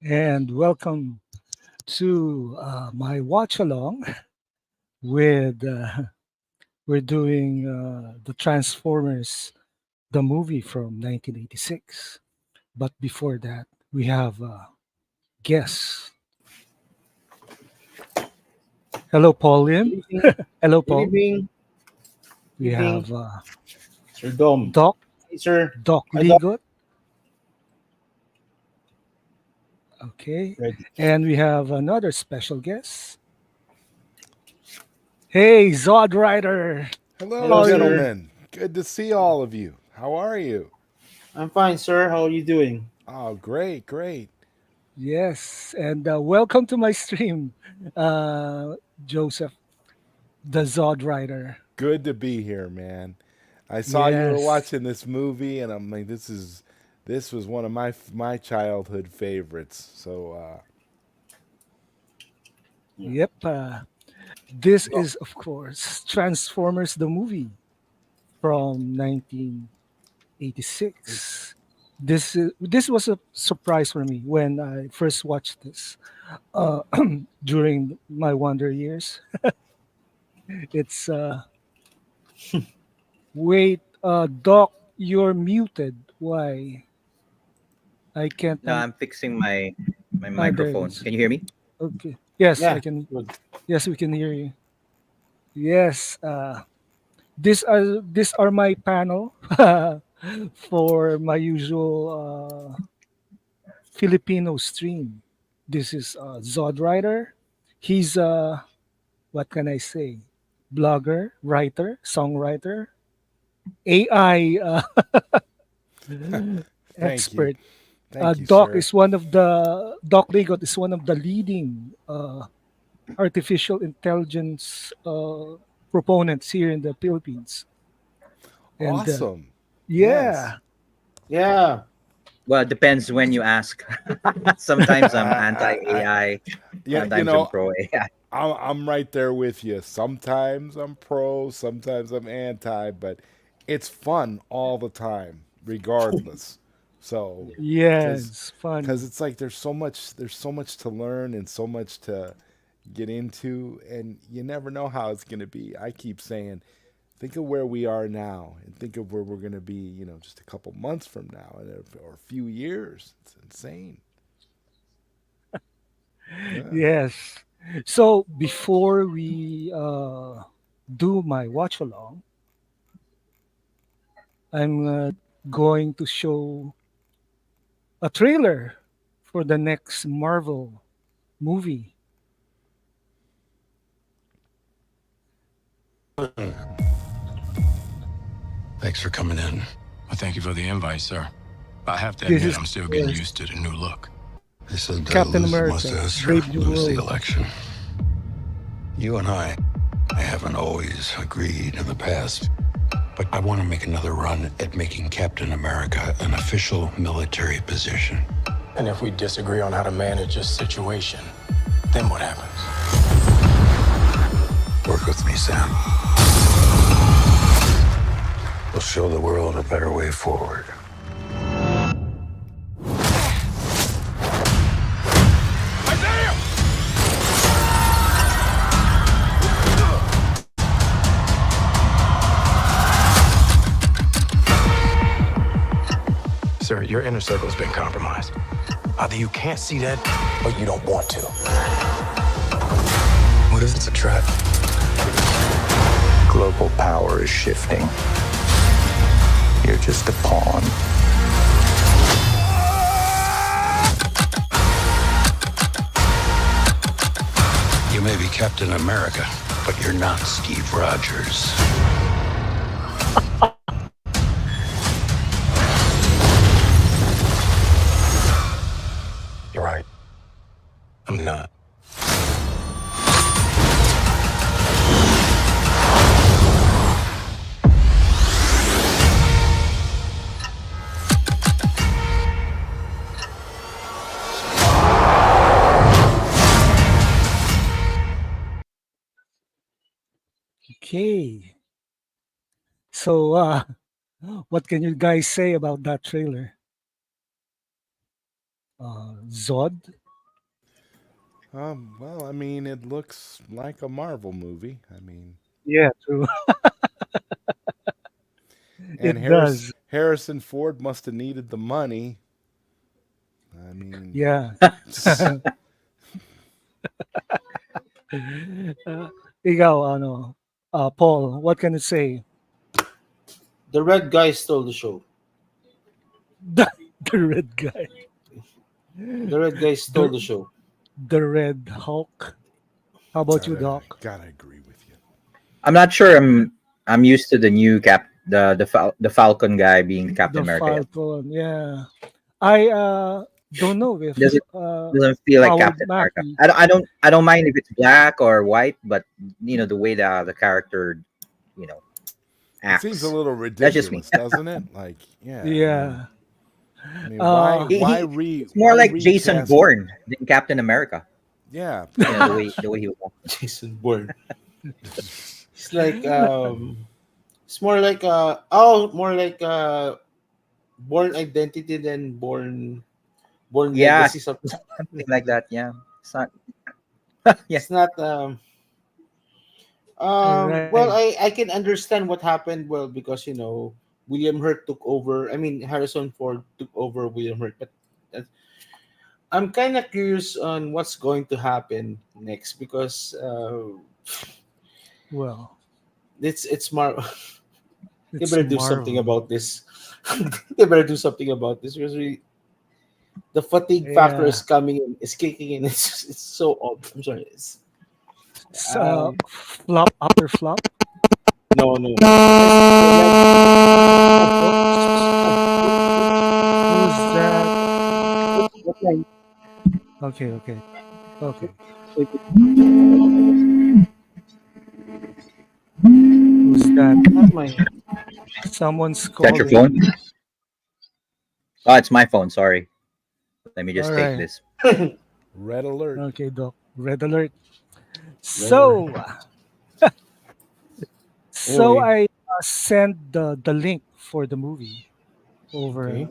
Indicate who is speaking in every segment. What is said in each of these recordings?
Speaker 1: and welcome to my watch along with we're doing the Transformers, the movie from 1986. But before that, we have guests. Hello, Paul Lim.
Speaker 2: Good evening.
Speaker 1: Hello,
Speaker 2: Good
Speaker 1: Paul.
Speaker 2: evening.
Speaker 1: We
Speaker 2: Evening,
Speaker 1: have
Speaker 2: Sir Dom.
Speaker 1: Doc,
Speaker 2: Hey, sir.
Speaker 1: Doc
Speaker 2: Hi, Dom.
Speaker 1: Ligot. Okay,
Speaker 2: Ready.
Speaker 1: and we have another special guest. Hey, Zod Rider.
Speaker 3: Hello,
Speaker 1: How
Speaker 2: Hello,
Speaker 1: are
Speaker 2: sir.
Speaker 1: you?
Speaker 3: gentlemen. Good to see all of you. How are you?
Speaker 2: I'm fine, sir. How are you doing?
Speaker 3: Oh, great, great.
Speaker 1: Yes, and welcome to my stream, uh, Joseph, the Zod Rider.
Speaker 3: Good to be here, man. I saw you were
Speaker 1: Yes,
Speaker 3: watching this movie, and I'm like, this was one of my childhood favorites. So,
Speaker 2: Yeah.
Speaker 1: yep. This
Speaker 2: Dom.
Speaker 1: is, of course, Transformers the movie from 1986. This was a surprise for me when I first watched this uh, during my Wonder years. It's wait, Doc, you're muted. Why? I can't.
Speaker 4: No, I'm fixing my
Speaker 1: There it
Speaker 4: microphone.
Speaker 1: is.
Speaker 4: Can you hear me?
Speaker 1: Okay. Yes, I
Speaker 2: Yeah.
Speaker 1: can.
Speaker 2: Good.
Speaker 1: Yes, we can hear you. Yes. These are my panel for my usual Filipino stream. This is Zod Rider. He's what can I say? Blogger, writer, songwriter, AI
Speaker 3: thank you,
Speaker 1: expert.
Speaker 3: thank you,
Speaker 1: Doc
Speaker 3: sir.
Speaker 1: is one of the Doc Ligot is one of the leading artificial intelligence proponents here in the Philippines. And
Speaker 3: Awesome. Yes.
Speaker 1: yeah,
Speaker 2: Yeah.
Speaker 4: Well, it depends when you ask. Sometimes I'm anti
Speaker 3: I
Speaker 4: AI,
Speaker 3: yeah,
Speaker 4: sometimes I'm pro AI.
Speaker 3: I'm right there with you. Sometimes I'm pro, sometimes I'm anti, but it's fun all the time, regardless. So,
Speaker 2: Yeah.
Speaker 3: because
Speaker 1: yes, fun.
Speaker 3: it's like there's so much to learn and so much to get into, and you never know how it's going to be. I keep saying, think of where we are now, and think of where we're going to be. Just a couple months from now, or a few years. It's insane. Yeah.
Speaker 1: Yes. So before we do my watch along, I'm going to show a trailer for the next Marvel movie.
Speaker 5: Thanks for coming in.
Speaker 6: Well, thank you for the invite, sir. I have to
Speaker 1: This
Speaker 6: admit,
Speaker 1: is
Speaker 6: I'm still getting
Speaker 1: uh,
Speaker 6: used to the new look.
Speaker 5: They said
Speaker 1: Captain
Speaker 5: lose the
Speaker 1: America,
Speaker 5: mustache or
Speaker 1: Brave New
Speaker 5: lose the
Speaker 1: World.
Speaker 5: election. You and I haven't always agreed in the past, but I want to make another run at making Captain America an official military position.
Speaker 6: And if we disagree on how to manage a situation, then what happens?
Speaker 5: Work with me, Sam. We'll show the world a better way forward.
Speaker 6: Sir, your inner circle's been compromised. Either you can't see that, or you don't want to. What if it's a trap?
Speaker 7: Global power is shifting. You're just a pawn.
Speaker 5: You may be Captain America, but you're not Steve Rogers.
Speaker 6: You're right. I'm not.
Speaker 1: Okay. So what can you guys say about that trailer? Zod.
Speaker 3: Well, I mean, it looks like a Marvel movie. I mean,
Speaker 1: Yeah, true.
Speaker 3: and
Speaker 1: It does.
Speaker 3: Harrison Ford must have needed the money. I mean,
Speaker 1: Yeah. Uh, ikaw, ano, Paul, what can you say?
Speaker 2: The red guy stole the show.
Speaker 1: The, the red guy.
Speaker 2: The red guy stole
Speaker 1: The,
Speaker 2: the show.
Speaker 1: the red Hulk. How about you, Doc?
Speaker 3: gotta agree with you.
Speaker 4: I'm not sure. I'm used to the new the Falcon guy being Captain
Speaker 1: The
Speaker 4: America. Yet.
Speaker 1: Falcon. Yeah. I don't know
Speaker 4: Does
Speaker 1: if
Speaker 4: it doesn't feel like
Speaker 1: Howard
Speaker 4: Captain America?
Speaker 1: Mackey.
Speaker 4: I don't mind if it's black or white, but the way the character you know
Speaker 3: It seems a
Speaker 4: acts.
Speaker 3: little
Speaker 4: That's just me.
Speaker 3: ridiculous, doesn't it? Like, yeah,
Speaker 1: Yeah.
Speaker 3: I mean,
Speaker 1: Uh,
Speaker 4: It's more
Speaker 3: why
Speaker 4: like Jason
Speaker 3: recast?
Speaker 4: Bourne than Captain America.
Speaker 3: Yeah,
Speaker 4: The way he was.
Speaker 2: Jason Bourne. It's like it's more like more like Born Identity than Born
Speaker 4: Yeah,
Speaker 2: Legacy. Something.
Speaker 4: something like that. Yeah, it's not. Yeah,
Speaker 2: It's not well,
Speaker 1: right.
Speaker 2: I can understand what happened. Well, because William Hurt took over. I mean, Harrison Ford took over William Hurt. But that, I'm kind of curious on what's going to happen next because
Speaker 1: Well,
Speaker 2: it's Mar. They
Speaker 1: it's
Speaker 2: better do something
Speaker 1: Marvel.
Speaker 2: about this. They better do something about this because the fatigue factor is
Speaker 1: Yeah.
Speaker 2: coming in, is kicking in. It's so odd. I'm sorry.
Speaker 1: It's,
Speaker 2: Um,
Speaker 1: flop after flop.
Speaker 2: no, no.
Speaker 1: Who's that?
Speaker 2: What line?
Speaker 1: Okay, okay, okay. Who's that?
Speaker 2: Not mine.
Speaker 1: Someone's
Speaker 4: is that your
Speaker 1: calling.
Speaker 4: phone? Oh, it's my phone. Sorry. Let me
Speaker 1: All
Speaker 4: just take
Speaker 1: right.
Speaker 4: this.
Speaker 3: red alert.
Speaker 1: Okay, Doc. Red alert.
Speaker 2: Whatever.
Speaker 1: So,
Speaker 2: Anyway,
Speaker 1: I sent the link for the movie over.
Speaker 2: okay.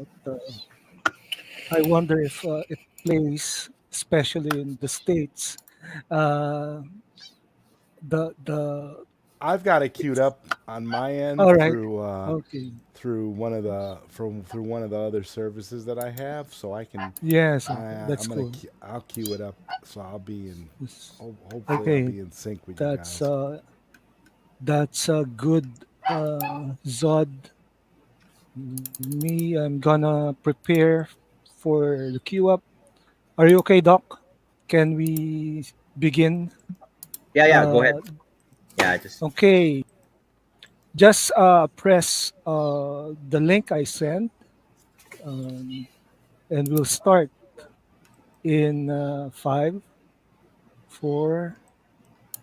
Speaker 1: I wonder if it plays, especially in the states. Uh, the
Speaker 3: I've got it queued up on my end
Speaker 1: All right. Okay.
Speaker 3: through one of the other services that I have, so I can.
Speaker 1: Yes. Okay. That's cool.
Speaker 3: I'll queue it up, so I'll be in.
Speaker 1: Yes.
Speaker 3: Hopefully, I'll
Speaker 1: Okay.
Speaker 3: be in sync with you
Speaker 1: That's
Speaker 3: guys.
Speaker 1: a good Zod. Me, I'm gonna prepare for the queue up. Are you okay, Doc? Can we begin?
Speaker 4: Yeah, yeah. Go ahead.
Speaker 1: Uh,
Speaker 4: Yeah, I just
Speaker 1: okay. Just press the link I sent, um, and we'll start in 5, 4,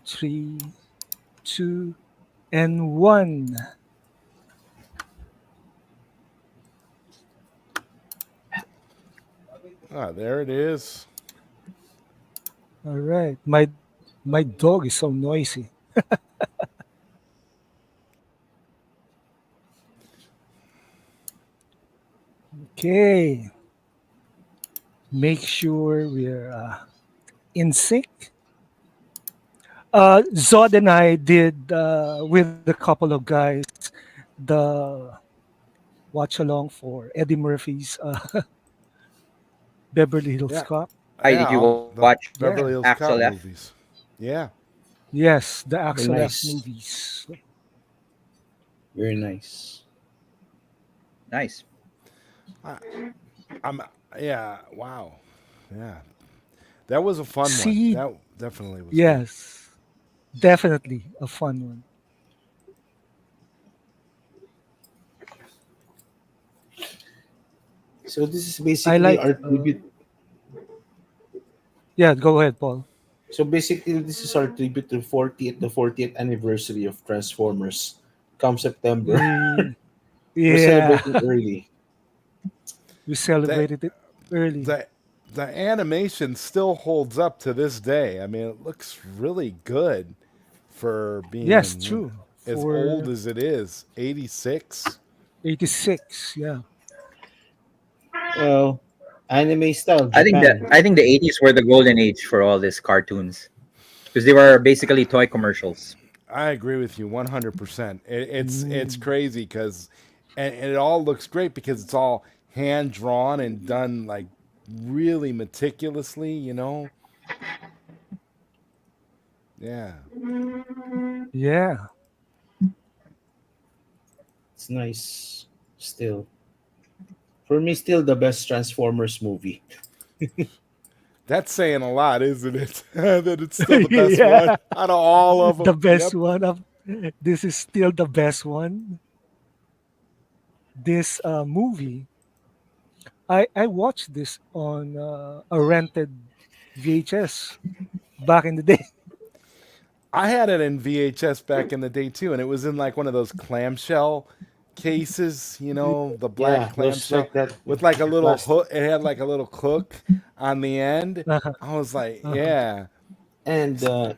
Speaker 1: 3, 2, and 1.
Speaker 3: There it is.
Speaker 1: All right. My dog is so noisy. Okay. Make sure we're in sync. Zod and I did with a couple of guys the watch along for Eddie Murphy's Beverly Hills
Speaker 3: Yeah,
Speaker 1: Cop.
Speaker 4: Hi,
Speaker 3: yeah.
Speaker 4: did you
Speaker 3: The
Speaker 4: watch
Speaker 1: Yeah.
Speaker 3: Beverly Hills Cop
Speaker 4: Axel F?
Speaker 3: movies. Yeah,
Speaker 1: Yes, the
Speaker 2: Very
Speaker 1: Axel F
Speaker 2: nice.
Speaker 1: movies.
Speaker 2: Very nice.
Speaker 4: Nice.
Speaker 3: I, I'm. Yeah, wow. Yeah, that was a fun one.
Speaker 1: See,
Speaker 3: That definitely was fun.
Speaker 1: yes, definitely a fun one.
Speaker 2: So this is
Speaker 1: I
Speaker 2: basically
Speaker 1: like.
Speaker 2: our tribute.
Speaker 1: Yeah, go ahead, Paul.
Speaker 2: So basically, this is our tribute to 40th anniversary of Transformers. Come September,
Speaker 1: Mm,
Speaker 2: we're
Speaker 1: yeah,
Speaker 2: celebrating early.
Speaker 1: we
Speaker 3: That
Speaker 1: celebrated it early.
Speaker 3: the the animation still holds up to this day. I mean, it looks really good for
Speaker 1: Yes,
Speaker 3: being
Speaker 1: true.
Speaker 3: as old
Speaker 1: For
Speaker 3: as it is. 86.
Speaker 1: 86, yeah.
Speaker 2: Well, Anime style,
Speaker 4: I
Speaker 2: Japan.
Speaker 4: think the 80s were the golden age for all these cartoons because they were basically toy commercials.
Speaker 3: I agree with you 100%. It's
Speaker 1: Mm,
Speaker 3: crazy because, and it all looks great because it's all hand drawn and done like really meticulously. Yeah.
Speaker 1: yeah.
Speaker 2: It's nice. Still, for me, still the best Transformers movie.
Speaker 3: That's saying a lot, isn't it? That it's still the best
Speaker 1: Yeah.
Speaker 3: one out of all of
Speaker 1: The
Speaker 3: them.
Speaker 1: best
Speaker 3: Yep.
Speaker 1: one of this is still the best one. This movie, I watched this on a rented VHS back in the day.
Speaker 3: I had it in VHS back in the day too, and it was in like one of those clamshell cases, the black
Speaker 2: Yeah, those
Speaker 3: clamshell
Speaker 2: like that
Speaker 3: with like a little
Speaker 2: plastic.
Speaker 3: hook. It had like a little hook on the end.
Speaker 1: Uh-huh,
Speaker 3: I was like,
Speaker 1: uh-huh.
Speaker 3: yeah,
Speaker 2: And the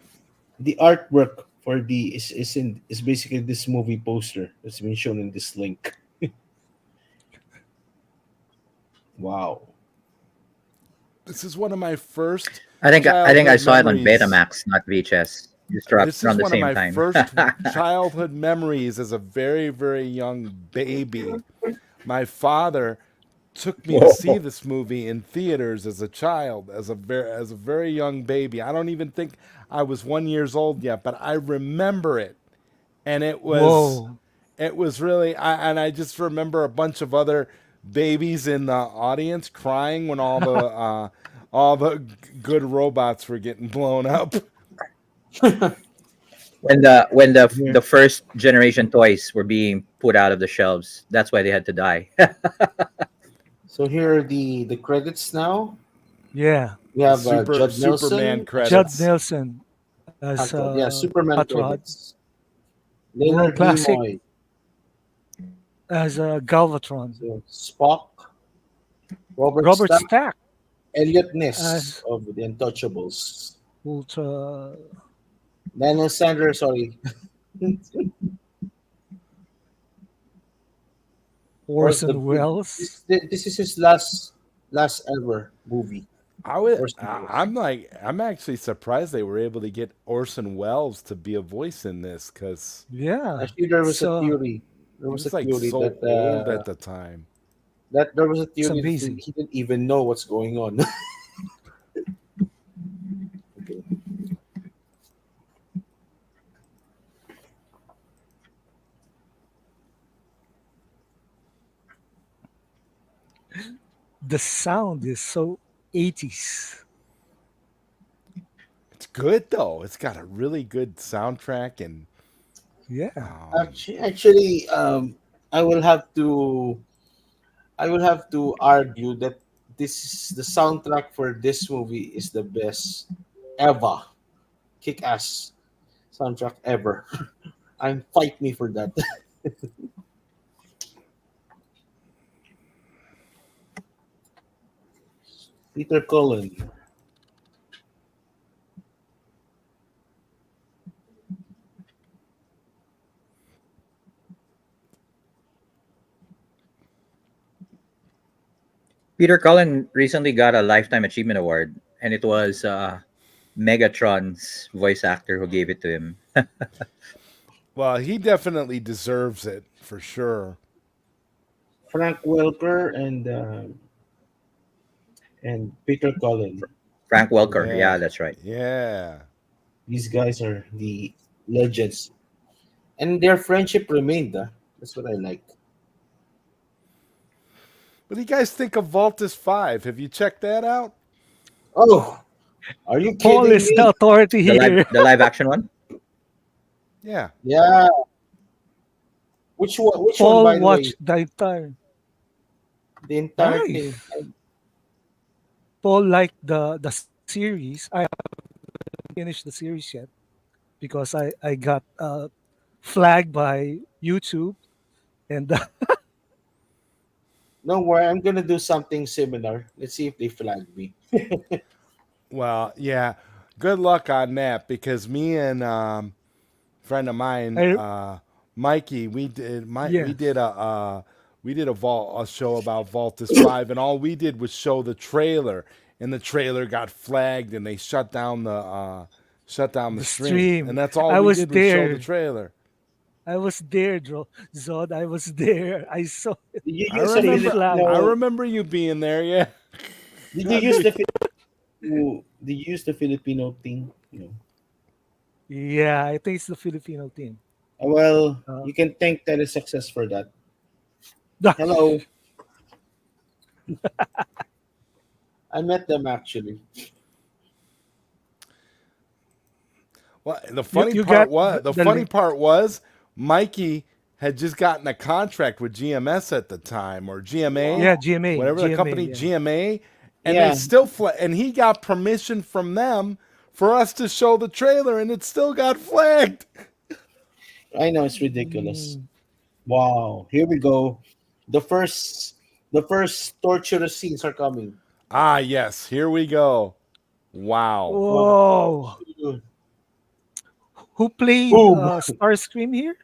Speaker 2: artwork for the is basically this movie poster that's been shown in this link. Wow.
Speaker 3: this is one of my first
Speaker 4: I think I
Speaker 3: childhood
Speaker 4: saw it on
Speaker 3: memories.
Speaker 4: Betamax, not VHS. Just around
Speaker 3: This is
Speaker 4: the
Speaker 3: one of
Speaker 4: same
Speaker 3: my
Speaker 4: time.
Speaker 3: first childhood memories as a very, very young baby. My father took me to see
Speaker 4: Whoa.
Speaker 3: this movie in theaters as a child, as a very young baby. I don't even think I was 1 years old yet, but I remember it, and
Speaker 1: Whoa.
Speaker 3: it was really. And I just remember a bunch of other babies in the audience crying when all the good robots were getting blown up.
Speaker 2: Here,
Speaker 4: The first generation toys were being put out of the shelves, that's why they had to die.
Speaker 2: so here are the credits now.
Speaker 1: Yeah.
Speaker 2: We
Speaker 3: The
Speaker 2: have Judd
Speaker 3: Superman
Speaker 2: Nelson
Speaker 1: Judd
Speaker 3: credits.
Speaker 1: Nelson as
Speaker 2: Yeah, Superman
Speaker 1: Hot Rod,
Speaker 2: credits.
Speaker 1: World
Speaker 2: Leonard
Speaker 1: Classic
Speaker 2: Nimoy,
Speaker 1: as Galvatron,
Speaker 2: so Spock. Robert
Speaker 1: Robert
Speaker 2: Stack,
Speaker 1: Stack
Speaker 2: Elliot Ness
Speaker 1: as
Speaker 2: of the Untouchables.
Speaker 1: Ultra
Speaker 2: Daniel Sanders, sorry. Was the
Speaker 1: Orson Welles.
Speaker 2: this is his last ever movie. Orson Welles.
Speaker 3: I'm actually surprised they were able to get Orson Welles to be a voice in this because
Speaker 1: Yeah.
Speaker 2: Actually, there was a
Speaker 1: So
Speaker 2: theory. There
Speaker 3: he
Speaker 2: was a
Speaker 3: was like
Speaker 2: theory
Speaker 3: so old at the time.
Speaker 2: that there was a
Speaker 1: it's
Speaker 2: theory that
Speaker 1: amazing.
Speaker 2: he didn't even know what's going on. Okay.
Speaker 1: The sound is so 80s.
Speaker 3: It's good though. It's got a really good soundtrack and
Speaker 1: Yeah.
Speaker 2: Actually, I will have to argue that the soundtrack for this movie is the best ever, kick-ass soundtrack ever. I'm fight me for that. Peter Cullen.
Speaker 4: Peter Cullen recently got a Lifetime Achievement Award, and it was Megatron's voice actor who gave it to him.
Speaker 3: well, he definitely deserves it for sure.
Speaker 2: Frank Welker and Peter Cullen.
Speaker 4: Frank Welker,
Speaker 3: Yeah.
Speaker 4: yeah, that's right.
Speaker 3: Yeah.
Speaker 2: These guys are the legends, and their friendship remained. That's what I like.
Speaker 3: What do you guys think of Voltus 5? Have you checked that out?
Speaker 2: Oh, are you
Speaker 1: Paul
Speaker 2: kidding
Speaker 1: is the
Speaker 2: me?
Speaker 1: authority here.
Speaker 4: The live action one.
Speaker 3: Yeah.
Speaker 2: Yeah. Which one? Which one?
Speaker 1: Paul
Speaker 2: By the way,
Speaker 1: watched the entire.
Speaker 2: the entire thing.
Speaker 1: Nice. Paul liked the series. I haven't finished the series yet because I got flagged by YouTube and
Speaker 2: No worry, I'm gonna do something similar. Let's see if they flag me.
Speaker 3: Well, yeah. Good luck on that because me and friend of mine,
Speaker 1: I
Speaker 3: Mikey, we
Speaker 1: yeah.
Speaker 3: did a we did a show about Voltus 5, and all we did was show the trailer, and the trailer got flagged, and they shut down the
Speaker 1: The
Speaker 3: stream,
Speaker 1: stream.
Speaker 3: and that's all
Speaker 1: I
Speaker 3: we
Speaker 1: was
Speaker 3: did was show the
Speaker 1: there.
Speaker 3: trailer.
Speaker 1: I was there, Zod. I was there. I saw it.
Speaker 2: Did you
Speaker 3: I
Speaker 2: use a
Speaker 1: They
Speaker 3: remember,
Speaker 1: flagged.
Speaker 3: I
Speaker 2: Filipino?
Speaker 3: remember you being there. Yeah,
Speaker 2: Did you
Speaker 3: God,
Speaker 2: use the Did you use the Filipino thing?
Speaker 1: Yeah, I think it's the Filipino team.
Speaker 2: Well,
Speaker 1: Uh,
Speaker 2: you can thank Telesuccess for that. Hello, I met them actually.
Speaker 3: well,
Speaker 1: you got
Speaker 3: the
Speaker 1: the
Speaker 3: funny
Speaker 1: link.
Speaker 3: part was Mikey had just gotten a contract with GMS at the time, or GMA,
Speaker 1: Yeah,
Speaker 2: Wow.
Speaker 1: GMA,
Speaker 3: whatever the
Speaker 1: GMA.
Speaker 3: company,
Speaker 1: Yeah.
Speaker 3: GMA, and they
Speaker 2: Yeah,
Speaker 3: still and he got permission from them for us to show the trailer, and it still got flagged.
Speaker 2: I know it's ridiculous.
Speaker 1: Mm.
Speaker 2: Wow, here we go. The first, the first torturous scenes are coming.
Speaker 3: Ah, yes, here we go. Wow.
Speaker 2: Wow,
Speaker 1: Whoa! Who played
Speaker 2: boom.
Speaker 1: Starscream here?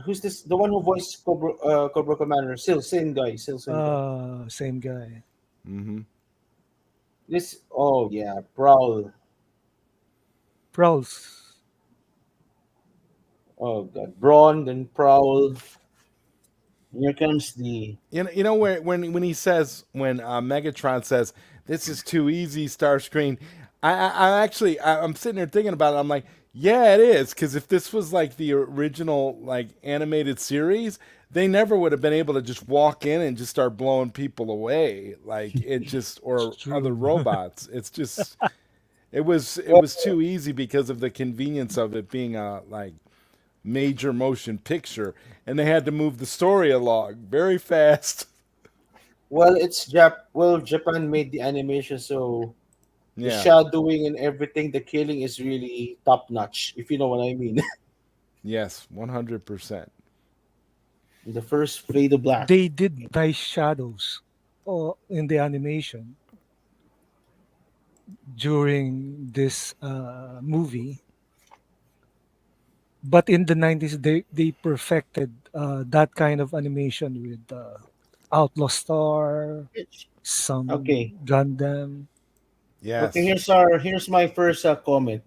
Speaker 2: Who's this? The one who voiced Cobra Commander. Still same guy. Still same guy.
Speaker 1: Same guy.
Speaker 3: Mm-hmm.
Speaker 2: This. Oh yeah, Prowl.
Speaker 1: Prowls.
Speaker 2: Oh god, Brawn then Prowl. And here comes the.
Speaker 3: You know where when he says when Megatron says this is too easy, Starscream. I'm sitting there thinking about it. I'm like, yeah, it is, because if this was like the original like animated series, they never would have been able to just walk in and just start blowing people away like it just
Speaker 1: It's
Speaker 3: or other
Speaker 1: true.
Speaker 3: robots. It's just it
Speaker 2: Well,
Speaker 3: was too easy because of the convenience of it being a like major motion picture, and they had to move the story along very fast.
Speaker 2: it's Japan made the animation, so the
Speaker 3: Yeah.
Speaker 2: shadowing and everything, the killing is really top notch. If you know what I mean.
Speaker 3: Yes, 100%.
Speaker 2: The first fade to black.
Speaker 1: They did nice shadows in the animation during this movie. But in the 90s, they perfected that kind of animation with Outlaw Star, some
Speaker 2: Okay,
Speaker 1: Gundam.
Speaker 2: okay.
Speaker 3: Yes.
Speaker 2: Here's my first comment.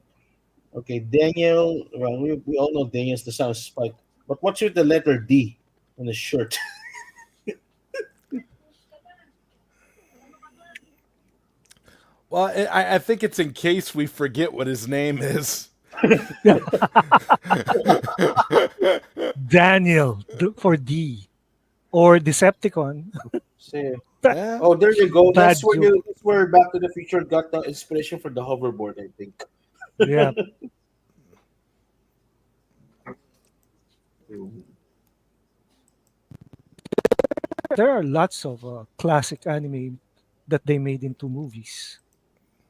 Speaker 2: Okay, Daniel. Well, we all know Daniel's the sound spike, but what's with the letter D on the shirt?
Speaker 3: Well, I think it's in case we forget what his name is.
Speaker 1: Daniel for D or Decepticon.
Speaker 2: Say,
Speaker 3: Yeah.
Speaker 2: oh, there you go.
Speaker 1: Bad joke.
Speaker 2: That's where Back to the Future got the inspiration for the hoverboard. I think.
Speaker 1: Yeah, there are lots of classic anime that they made into movies.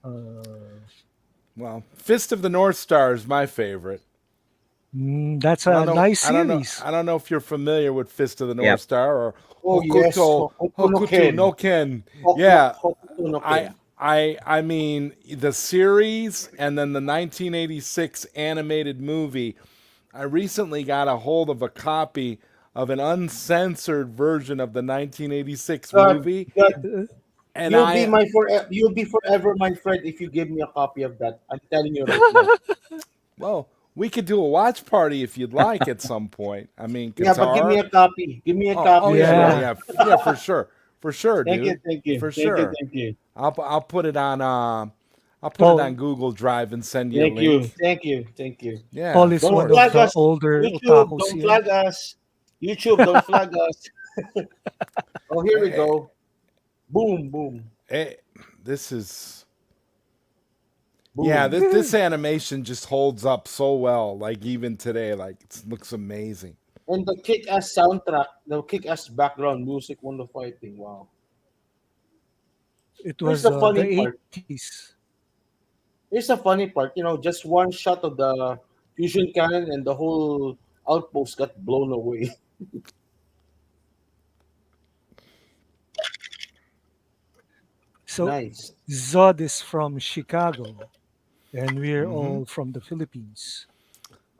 Speaker 1: Uh,
Speaker 3: Well, Fist of the North Star is my favorite.
Speaker 1: that's a nice series.
Speaker 3: I don't know if you're familiar with Fist of the North
Speaker 4: Yep.
Speaker 3: Star or
Speaker 2: Oh yes, Hokuto no
Speaker 3: Hokuto
Speaker 2: Ken.
Speaker 3: no Ken. Yeah,
Speaker 2: Hokuto no
Speaker 3: I
Speaker 2: Ken.
Speaker 3: I mean the series and then the 1986 animated movie. I recently got a hold of a copy of an uncensored version of the 1986
Speaker 2: God,
Speaker 3: movie,
Speaker 2: God,
Speaker 1: Uh,
Speaker 3: and I
Speaker 2: you'll be forever my friend if you give me a copy of that. I'm telling you right now.
Speaker 3: well, we could do a watch party if you'd like at some point. I mean,
Speaker 2: Yeah, but give me
Speaker 3: guitar.
Speaker 2: a copy. Give me a
Speaker 3: Oh
Speaker 2: copy.
Speaker 3: yeah, yeah,
Speaker 1: yeah,
Speaker 3: yeah, for sure,
Speaker 2: Thank you,
Speaker 3: dude,
Speaker 2: thank you,
Speaker 3: for
Speaker 2: thank you,
Speaker 3: sure.
Speaker 2: thank you,
Speaker 3: I'll put it on
Speaker 1: Paul.
Speaker 3: Google Drive and send you a
Speaker 2: thank you,
Speaker 3: link.
Speaker 2: thank you, thank you.
Speaker 1: Paul
Speaker 3: Yeah, of
Speaker 1: is
Speaker 2: Don't
Speaker 1: one of
Speaker 2: flag
Speaker 3: course.
Speaker 1: the
Speaker 2: us.
Speaker 1: older
Speaker 2: YouTube,
Speaker 1: otakus
Speaker 2: don't
Speaker 1: here.
Speaker 2: flag us. YouTube, don't flag us. Oh, here we
Speaker 3: Eh,
Speaker 2: go. Boom, boom,
Speaker 3: eh, this is yeah.
Speaker 2: boom.
Speaker 3: This animation just holds up so well. Like even today, like it looks amazing.
Speaker 2: And the kick-ass soundtrack, the kick-ass background music when the fighting. Wow.
Speaker 1: It
Speaker 2: Here's
Speaker 1: was
Speaker 2: the
Speaker 1: the
Speaker 2: funny part.
Speaker 1: 80s.
Speaker 2: Here's the funny part. Just one shot of the fusion cannon and the whole outpost got blown away.
Speaker 1: So
Speaker 2: Nice.
Speaker 1: Zod is from Chicago, and we're
Speaker 3: Hmm.
Speaker 1: all from the Philippines.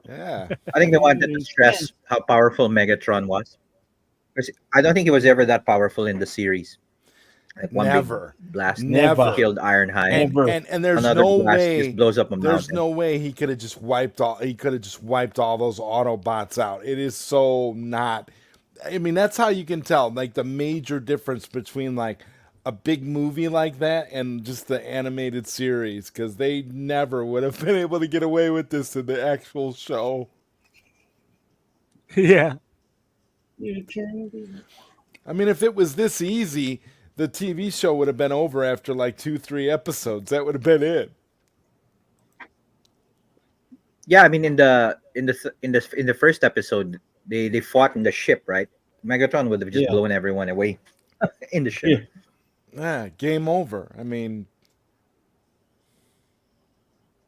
Speaker 3: Yeah.
Speaker 4: I think they wanted to
Speaker 2: Mm, yeah.
Speaker 4: stress how powerful Megatron was. 'Cause I don't think he was ever that powerful in the series. Like one big
Speaker 3: Never.
Speaker 4: blast
Speaker 2: Never.
Speaker 3: Never.
Speaker 4: killed Ironhide,
Speaker 3: And
Speaker 2: Never.
Speaker 3: and and there's
Speaker 4: another
Speaker 3: no
Speaker 4: blast just
Speaker 3: way
Speaker 4: blows up a
Speaker 3: there's
Speaker 4: mountain.
Speaker 3: no way he could have just wiped all those Autobots out. It is so not. I mean, that's how you can tell like the major difference between like a big movie like that and just the animated series, cuz they never would have been able to get away with this in the actual show.
Speaker 1: Yeah.
Speaker 2: You can be.
Speaker 3: I mean, if it was this easy, the TV show would have been over after like 2 3 episodes. That would have been it.
Speaker 4: Yeah, I mean in the first episode, they fought in the ship, right? Megatron would have just
Speaker 2: Yeah.
Speaker 4: blown everyone away in the ship.
Speaker 2: Yeah.
Speaker 3: Yeah, game over. I mean,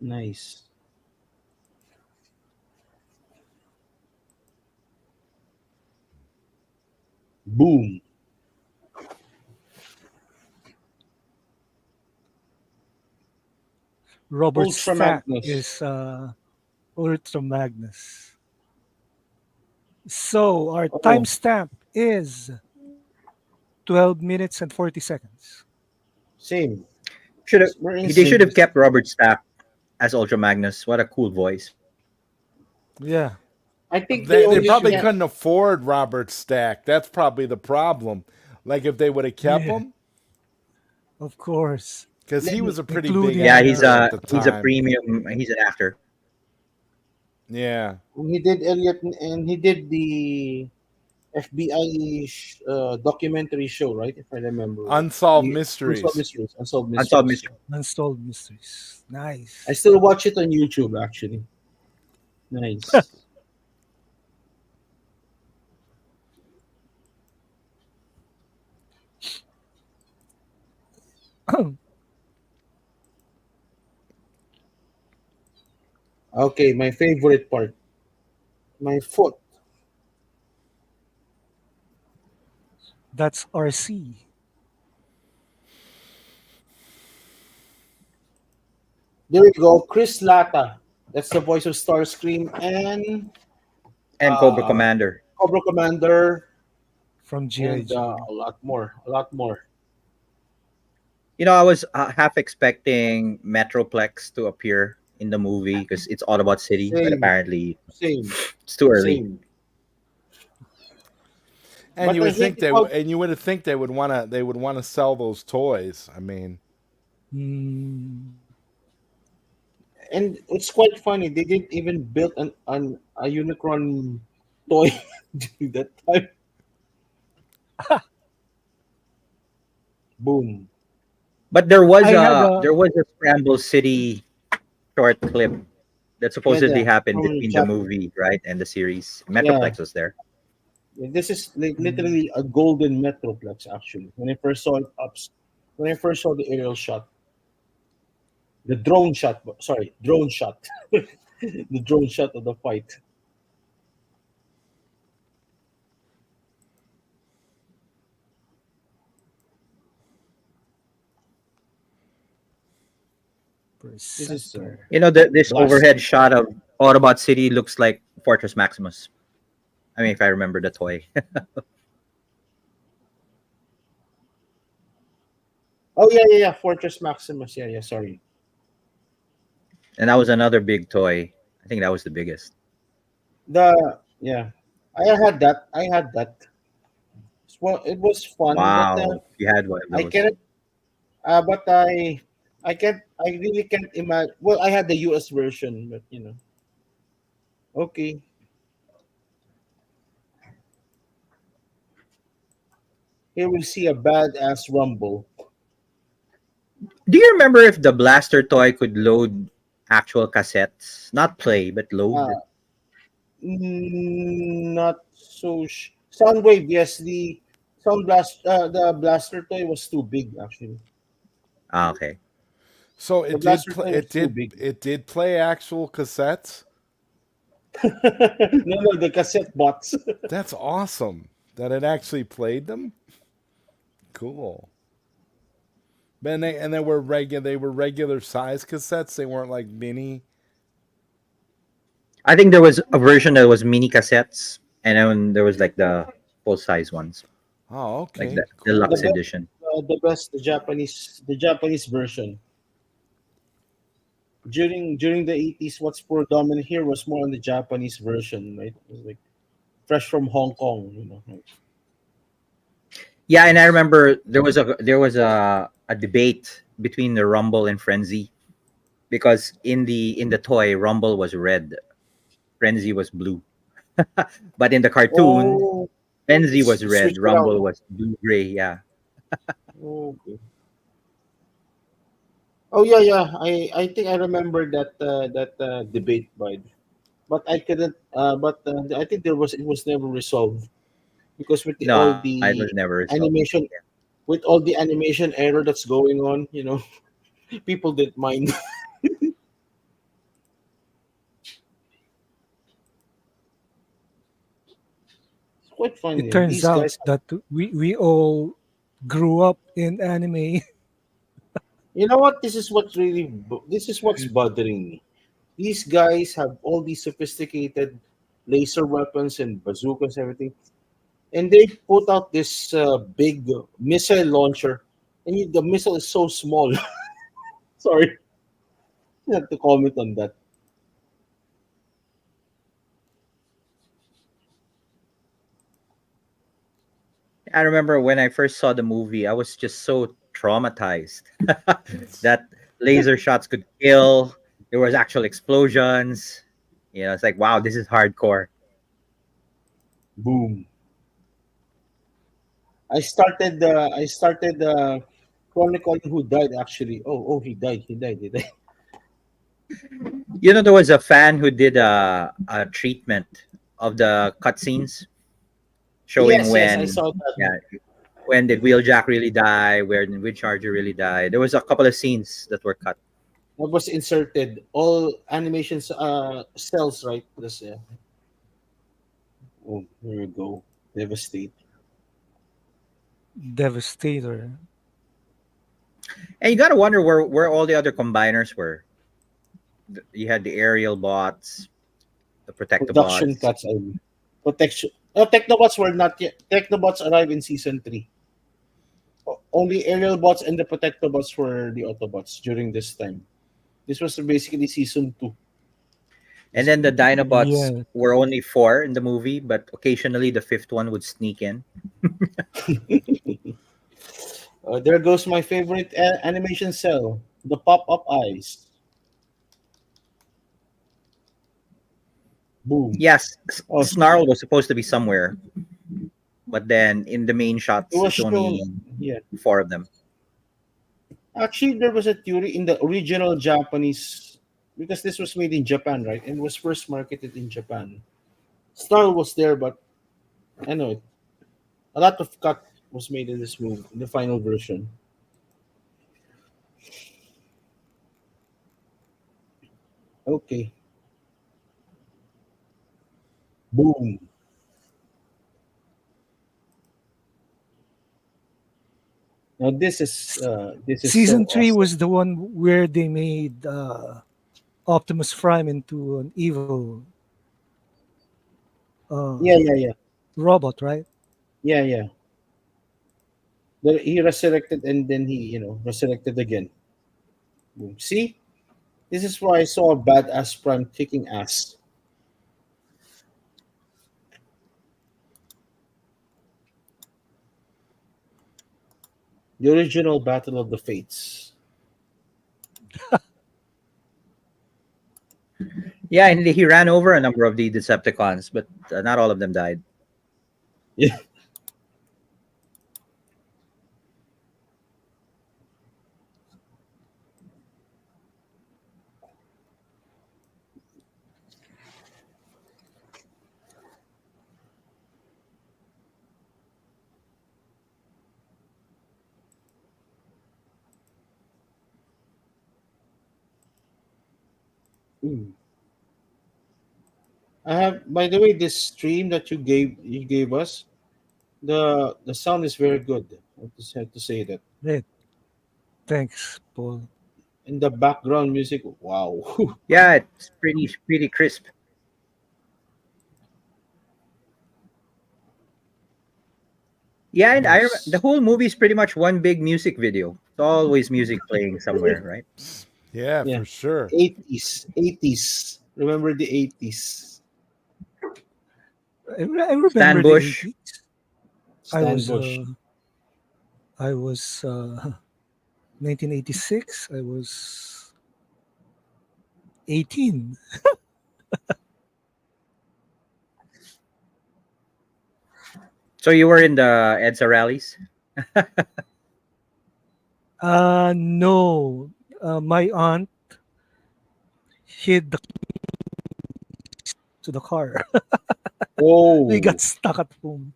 Speaker 2: Nice. Boom.
Speaker 1: Robert
Speaker 2: Ultra
Speaker 1: Stack
Speaker 2: Magnus.
Speaker 1: is Ultra Magnus. So our
Speaker 2: Oh,
Speaker 1: timestamp is 12 minutes and 40 seconds.
Speaker 2: same.
Speaker 4: Should have
Speaker 2: We're in
Speaker 4: they should
Speaker 2: sync.
Speaker 4: have kept Robert Stack as Ultra Magnus. What a cool voice.
Speaker 1: Yeah.
Speaker 2: I think they
Speaker 3: they
Speaker 2: only
Speaker 3: probably
Speaker 2: yeah,
Speaker 3: couldn't afford Robert Stack. That's probably the problem. Like if they would have kept
Speaker 1: Yeah.
Speaker 3: him,
Speaker 1: Of course.
Speaker 3: because he
Speaker 2: let-
Speaker 3: was a pretty big
Speaker 4: Yeah,
Speaker 1: Including
Speaker 3: actor at the
Speaker 4: he's a
Speaker 3: time.
Speaker 4: premium. He's an actor.
Speaker 3: Yeah,
Speaker 2: he did Elliot and he did the FBI documentary show, right? If I remember right.
Speaker 3: Unsolved
Speaker 2: The Unsolved
Speaker 3: Mysteries.
Speaker 2: Mysteries. Unsolved
Speaker 4: Unsolved
Speaker 2: Mysteries.
Speaker 4: Mystery.
Speaker 1: Unsolved Mysteries.
Speaker 2: I
Speaker 1: Nice.
Speaker 2: still watch it on YouTube actually. Nice. Okay, my favorite part. My foot.
Speaker 1: That's RC.
Speaker 2: There you go. Chris Lata. That's the voice of Starscream and
Speaker 4: And Cobra
Speaker 2: uh,
Speaker 4: Commander.
Speaker 2: Cobra Commander
Speaker 1: From G.I.
Speaker 2: and
Speaker 1: Joe.
Speaker 2: a lot more. A lot more.
Speaker 4: I was half expecting Metroplex to appear in the movie because it's Autobot City, but
Speaker 2: Same.
Speaker 4: apparently
Speaker 2: Same.
Speaker 4: it's too early.
Speaker 2: Same.
Speaker 3: And
Speaker 2: But
Speaker 3: you
Speaker 2: I
Speaker 3: would
Speaker 2: hate
Speaker 3: think
Speaker 2: it how
Speaker 3: and you would think they would wanna sell those toys. I mean,
Speaker 1: Mm,
Speaker 2: and it's quite funny. They didn't even build an a Unicron toy during that time. Boom.
Speaker 4: But there
Speaker 1: I
Speaker 4: was
Speaker 1: had
Speaker 4: a
Speaker 1: a
Speaker 4: there was a Scramble City short clip that
Speaker 2: Yeah,
Speaker 4: supposedly happened
Speaker 2: from
Speaker 4: between the
Speaker 2: chapter.
Speaker 4: movie, right, and the series.
Speaker 2: Yeah,
Speaker 4: Metroplex was there.
Speaker 2: this is
Speaker 1: mm,
Speaker 2: literally a golden Metroplex. Actually, when I first saw it when I first saw the aerial shot, the drone shot. Sorry, drone shot. The drone shot of the fight. This is
Speaker 1: Perceptor.
Speaker 4: This
Speaker 2: blast.
Speaker 4: overhead shot of Autobot City looks like Fortress Maximus. I mean, if I remember the toy.
Speaker 2: Oh yeah, yeah, yeah. Fortress Maximus. Yeah, yeah. Sorry.
Speaker 4: And that was another big toy. I think that was the biggest.
Speaker 2: Yeah, I had that. I had that. Well, it was fun, but
Speaker 4: Wow, you had one of
Speaker 2: I
Speaker 4: those.
Speaker 2: cannot. But I can't. I really can't imagine. Well, I had the US version, but okay. Here we see a badass Rumble.
Speaker 4: Do you remember if the blaster toy could load actual cassettes? Not play, but load.
Speaker 2: Uh, Not so. Soundwave, yes. The blaster toy was too big actually.
Speaker 4: Ah, okay.
Speaker 3: so
Speaker 2: The blaster toy was too big.
Speaker 3: it did play actual cassettes.
Speaker 2: No, no, the cassette box.
Speaker 3: That's awesome that it actually played them. Cool. And they were regular size cassettes. They weren't like mini.
Speaker 4: I think there was a version that was mini cassettes, and then there was like the full size ones,
Speaker 3: Oh,
Speaker 4: like
Speaker 3: okay,
Speaker 4: the
Speaker 2: The
Speaker 4: deluxe
Speaker 3: cool.
Speaker 2: best,
Speaker 4: edition.
Speaker 2: the Japanese version during the 80s. What's predominant here was more on the Japanese version, right? It was like fresh from Hong Kong, right?
Speaker 4: Yeah, and I remember there was a debate between the Rumble and Frenzy, because in the toy Rumble was red, Frenzy was blue, but in the cartoon
Speaker 2: Oh,
Speaker 4: Frenzy
Speaker 2: it's
Speaker 4: was red,
Speaker 2: switched
Speaker 4: Rumble
Speaker 2: around.
Speaker 4: was blue gray. Yeah,
Speaker 2: Oh, okay. Oh yeah, yeah. I think I remember that debate, but I couldn't. But I think it was never resolved because with the all
Speaker 4: no, it was
Speaker 2: the
Speaker 4: never resolved.
Speaker 2: animation with all the animation error that's going on, people didn't mind. It's quite
Speaker 1: It
Speaker 2: funny.
Speaker 1: turns
Speaker 2: These
Speaker 1: out
Speaker 2: guys,
Speaker 1: that we all grew up in anime.
Speaker 2: you know what? This is what's bothering me. These guys have all these sophisticated laser weapons and bazookas and everything, and they put out this big missile launcher, and the missile is so small. Sorry, I have to comment on that.
Speaker 4: I remember when I first saw the movie, I was just so traumatized that laser shots could kill. There was actual explosions. It's like, wow, this is hardcore.
Speaker 2: Boom. I started chronicling who died actually. Oh, he died. He died. He died.
Speaker 4: There was a fan who did a treatment of the cutscenes showing
Speaker 2: Yes, yes, I
Speaker 4: when,
Speaker 2: saw that.
Speaker 4: yeah, when did Wheeljack really die, where did Windcharger really die. There was a couple of scenes that were cut.
Speaker 2: That was inserted. All animations cells, right? This, oh, here we go. Devastate.
Speaker 1: Devastator.
Speaker 4: And you gotta wonder where all the other combiners were. You had the aerial bots, the
Speaker 2: Production
Speaker 4: protectobots.
Speaker 2: cuts. I mean. Protection. No, Technobots were not yet. Technobots arrived in season 3. Only aerial bots and the Protectobots were the Autobots during this time. This was basically season 2.
Speaker 4: And
Speaker 2: This,
Speaker 4: then the Dinobots
Speaker 1: Yeah.
Speaker 4: were only four in the movie, but occasionally the fifth one would sneak in.
Speaker 2: there goes my favorite animation cell, the pop-up eyes. Boom.
Speaker 4: Yes,
Speaker 2: Oh,
Speaker 4: Snarl was supposed to be somewhere, but then in the main
Speaker 2: it
Speaker 4: shots,
Speaker 2: was
Speaker 4: it's
Speaker 2: shown.
Speaker 4: only
Speaker 2: Yeah.
Speaker 4: four of them.
Speaker 2: Actually, there was a theory in the original Japanese, because this was made in Japan, right? And was first marketed in Japan. Star was there, but I know it. A lot of cut was made in this movie, in the final version. Okay. Boom. Now this is so
Speaker 1: Season three
Speaker 2: awesome.
Speaker 1: was the one where they made Optimus Prime into an evil uh,
Speaker 2: Yeah, yeah, yeah,
Speaker 1: robot, right?
Speaker 2: yeah, yeah. He resurrected and then he, resurrected again. Boom. See, this is why I saw a badass Prime kicking ass. The original Battle of the Fates.
Speaker 4: Yeah, and he ran over a number of the Decepticons, but not all of them died.
Speaker 2: Yeah. Mm. I have. By the way, this stream that you gave us, the sound is very good. I just have to say that.
Speaker 1: Right. Thanks, Paul.
Speaker 2: In the background music, wow.
Speaker 4: Yeah, it's pretty crisp. Yeah, and the
Speaker 3: Yes.
Speaker 4: whole movie is pretty much one big music video. It's always music playing somewhere, right?
Speaker 3: Yeah,
Speaker 2: Yeah.
Speaker 3: for sure.
Speaker 2: 80s. 80s. Remember the 80s.
Speaker 1: I remember
Speaker 4: Stan
Speaker 1: the
Speaker 4: Bush.
Speaker 1: 80s. I
Speaker 2: Stan
Speaker 1: was
Speaker 2: Bush.
Speaker 1: uh, I was 1986. I was 18.
Speaker 4: So you were in the EDSA rallies?
Speaker 1: No, my aunt hid the to the car. We got
Speaker 2: Oh,
Speaker 1: stuck at home.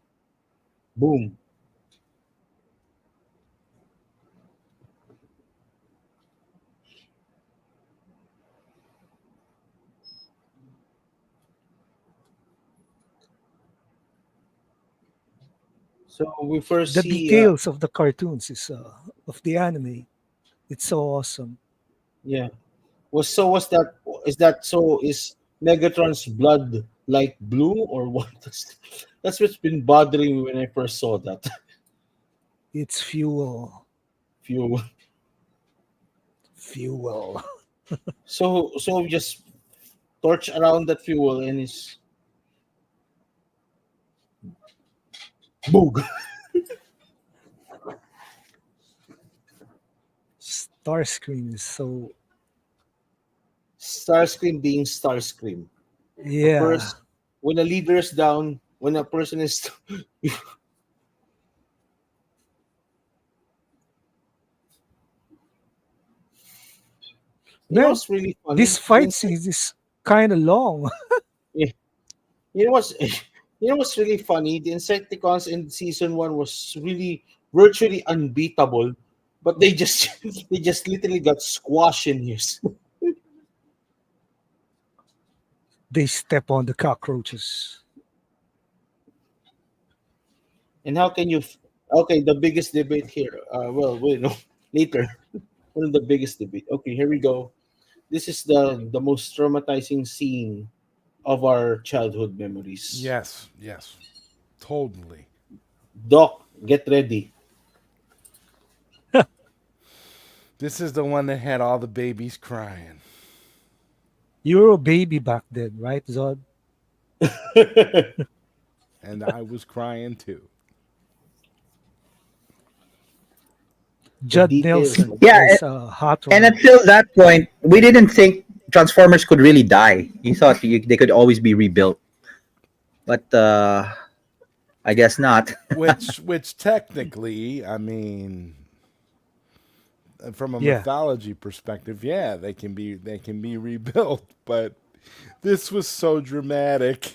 Speaker 2: boom. So we first
Speaker 1: The
Speaker 2: see,
Speaker 1: details of the cartoons is of the anime. It's so awesome.
Speaker 2: yeah. Was that, is that so, is Megatron's blood light blue or what? That's what's been bothering me when I first saw that.
Speaker 1: It's fuel,
Speaker 2: Few.
Speaker 1: fuel.
Speaker 2: So we just torch around that fuel and it's boog.
Speaker 1: Starscream is so
Speaker 2: Starscream being Starscream. A
Speaker 1: yeah.
Speaker 2: person, when a leader is down, when a person is,
Speaker 1: Man,
Speaker 2: what's really
Speaker 1: this
Speaker 2: funny?
Speaker 1: fight scene is kind of long.
Speaker 2: Yeah, you know what's you know what's really funny? The Insecticons in season one was really virtually unbeatable, but they just they just literally got squashed in here.
Speaker 1: They step on the cockroaches.
Speaker 2: And how can you? Okay, the biggest debate here. Well, wait, no, later. One of the biggest debate. Okay, here we go. This is the most traumatizing scene of our childhood memories.
Speaker 3: Yes, yes. Totally.
Speaker 2: Doc, get ready.
Speaker 3: This is the one that had all the babies crying.
Speaker 1: You were a baby back then, right, Zod?
Speaker 3: And I was crying too.
Speaker 2: The
Speaker 1: Judd
Speaker 2: details.
Speaker 1: Nelson
Speaker 4: Yeah,
Speaker 1: as a hot
Speaker 4: and
Speaker 1: rod.
Speaker 4: until that point, we didn't think Transformers could really die. You thought they could always be rebuilt, but I guess not.
Speaker 3: Which technically, I mean, from a
Speaker 1: Yeah,
Speaker 3: mythology perspective, yeah, they can be rebuilt, but this was so dramatic.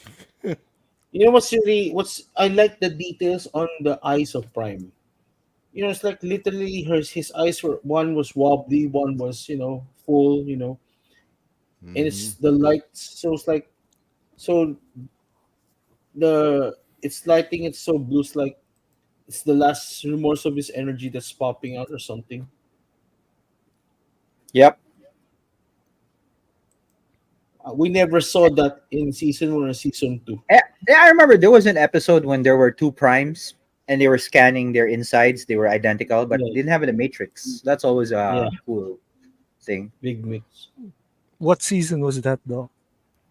Speaker 2: You know what's really, what's I like the details on the eyes of Prime. You know, it's like literally his eyes were, one was wobbly, one was, full, and
Speaker 3: Hmm.
Speaker 2: it's the light, so it's like, so the it's lighting it so blue, it's like it's the last remorse of his energy that's popping out or something.
Speaker 4: Yep.
Speaker 2: We never saw that in season one or season two.
Speaker 4: Yeah, I remember there was an episode when there were two primes and they were scanning their insides. They were identical, but
Speaker 2: Yeah,
Speaker 4: didn't have the matrix. That's always
Speaker 2: yeah,
Speaker 4: a cool thing.
Speaker 2: big mix.
Speaker 1: what season was that though?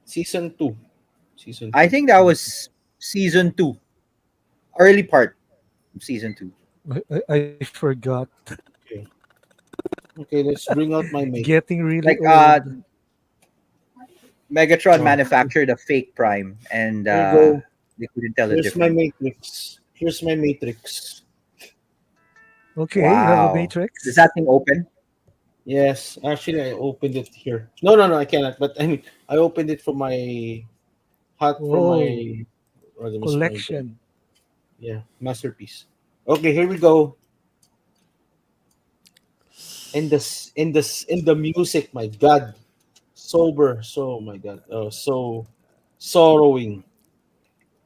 Speaker 2: Season two, season
Speaker 4: I
Speaker 2: two.
Speaker 4: think that was season two, early part of season two.
Speaker 1: I forgot.
Speaker 2: Okay, okay, let's bring out my mate.
Speaker 1: Getting really
Speaker 4: Like
Speaker 1: old.
Speaker 4: Megatron
Speaker 2: Oh,
Speaker 4: manufactured a fake prime, and
Speaker 2: here you go.
Speaker 4: they couldn't tell the
Speaker 2: Here's my
Speaker 4: difference.
Speaker 2: matrix. Here's my matrix.
Speaker 1: Okay, you have a
Speaker 4: Wow. Does
Speaker 1: matrix.
Speaker 4: that thing open?
Speaker 2: Yes, actually, I opened it here. No, no, no, I cannot. But I mean, I opened it from my from
Speaker 1: Whoa,
Speaker 2: my Rodimus pointer.
Speaker 1: collection.
Speaker 2: Yeah, masterpiece. Okay, here we go. In the music, my God, sober. So my God, so sorrowing.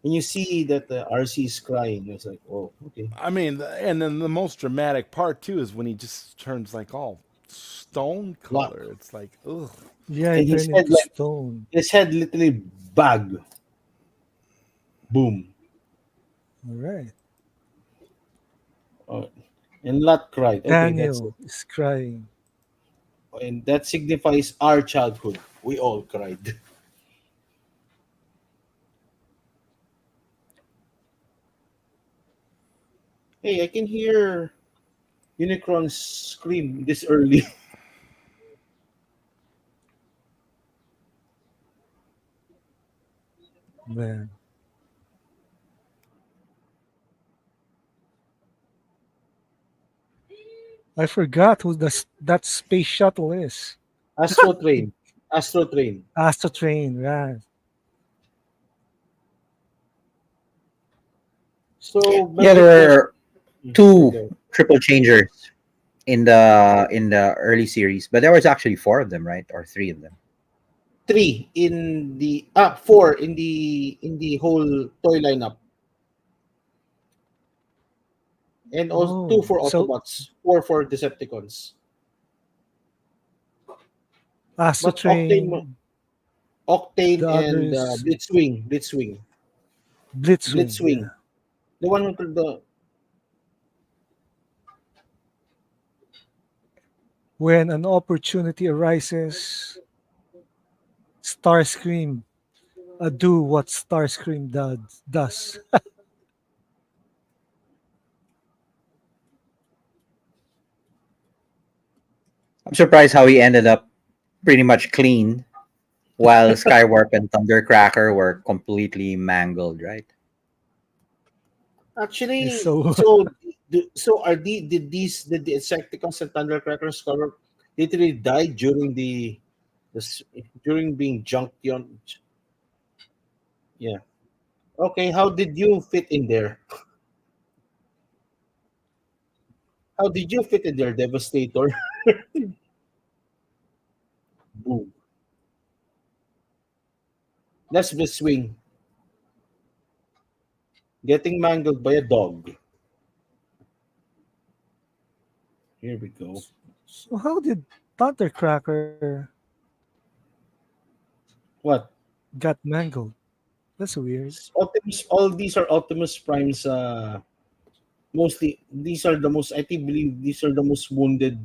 Speaker 2: When you see that the RC is crying, it's like, oh, okay.
Speaker 3: I mean, and then the most dramatic part too is when he just turns like all stone
Speaker 2: Lock.
Speaker 3: color. It's like, ugh.
Speaker 1: Yeah,
Speaker 2: And
Speaker 1: it
Speaker 2: his
Speaker 1: turned
Speaker 2: head
Speaker 1: into
Speaker 2: like
Speaker 1: stone.
Speaker 2: his head literally bag, boom.
Speaker 1: All right.
Speaker 2: Oh, and Lot cried. Okay, that's it.
Speaker 1: Daniel is crying.
Speaker 2: And that signifies our childhood. We all cried. Hey, I can hear Unicron scream this early.
Speaker 1: Man, I forgot who that space shuttle is.
Speaker 2: Astro Train. Astro Train.
Speaker 1: Astro Train, right?
Speaker 2: So
Speaker 4: Yeah, there
Speaker 2: Megatron.
Speaker 4: were
Speaker 2: Okay,
Speaker 4: two
Speaker 2: go.
Speaker 4: triple changers in the early series, but there was actually four of them, right? Or three of them.
Speaker 2: Three in the four in the whole toy lineup, and also two
Speaker 1: Oh,
Speaker 2: for
Speaker 1: so
Speaker 2: Autobots, four for Decepticons.
Speaker 1: Astro
Speaker 2: But Octane,
Speaker 1: Train,
Speaker 2: Octane
Speaker 1: the other
Speaker 2: and
Speaker 1: is Blitzwing. Yeah.
Speaker 2: Blitzwing. The one who the
Speaker 1: When an opportunity arises, Starscream do what Starscream does.
Speaker 4: I'm surprised how he ended up pretty much clean, while Skywarp and Thundercracker were completely mangled, right?
Speaker 1: It's
Speaker 2: actually.
Speaker 1: so
Speaker 2: So did the Insecticons and Thundercrackers cover literally died during this during being junked on? Yeah. Okay, how did you fit in there? How did you fit in there, Devastator? Boom. That's the swing. Getting mangled by a dog. Here we go.
Speaker 1: so. How did Thundercracker
Speaker 2: What?
Speaker 1: got mangled? That's weird.
Speaker 2: Optimus. All these are Optimus Primes. Mostly these are the most. I think believe these are the most wounded,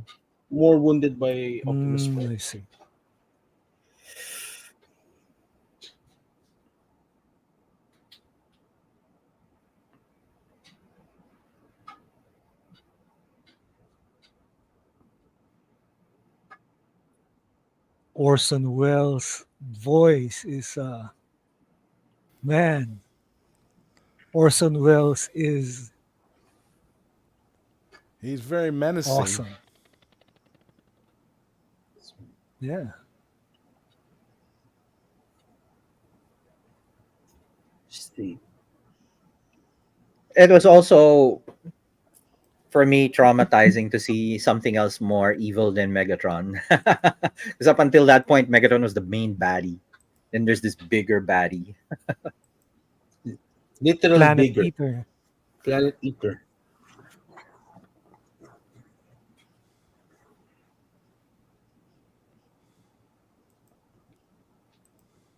Speaker 2: more wounded by Optimus Prime.
Speaker 1: I see. Orson Welles' voice is man. Orson Welles is
Speaker 3: He's very menacing.
Speaker 1: awesome. Yeah.
Speaker 2: Steve.
Speaker 4: It was also for me traumatizing to see something else more evil than Megatron. Because up until that point, Megatron was the main baddie. Then there's this bigger baddie.
Speaker 2: Literal
Speaker 1: Planet
Speaker 2: bigger.
Speaker 1: Eater.
Speaker 2: Planet Eater.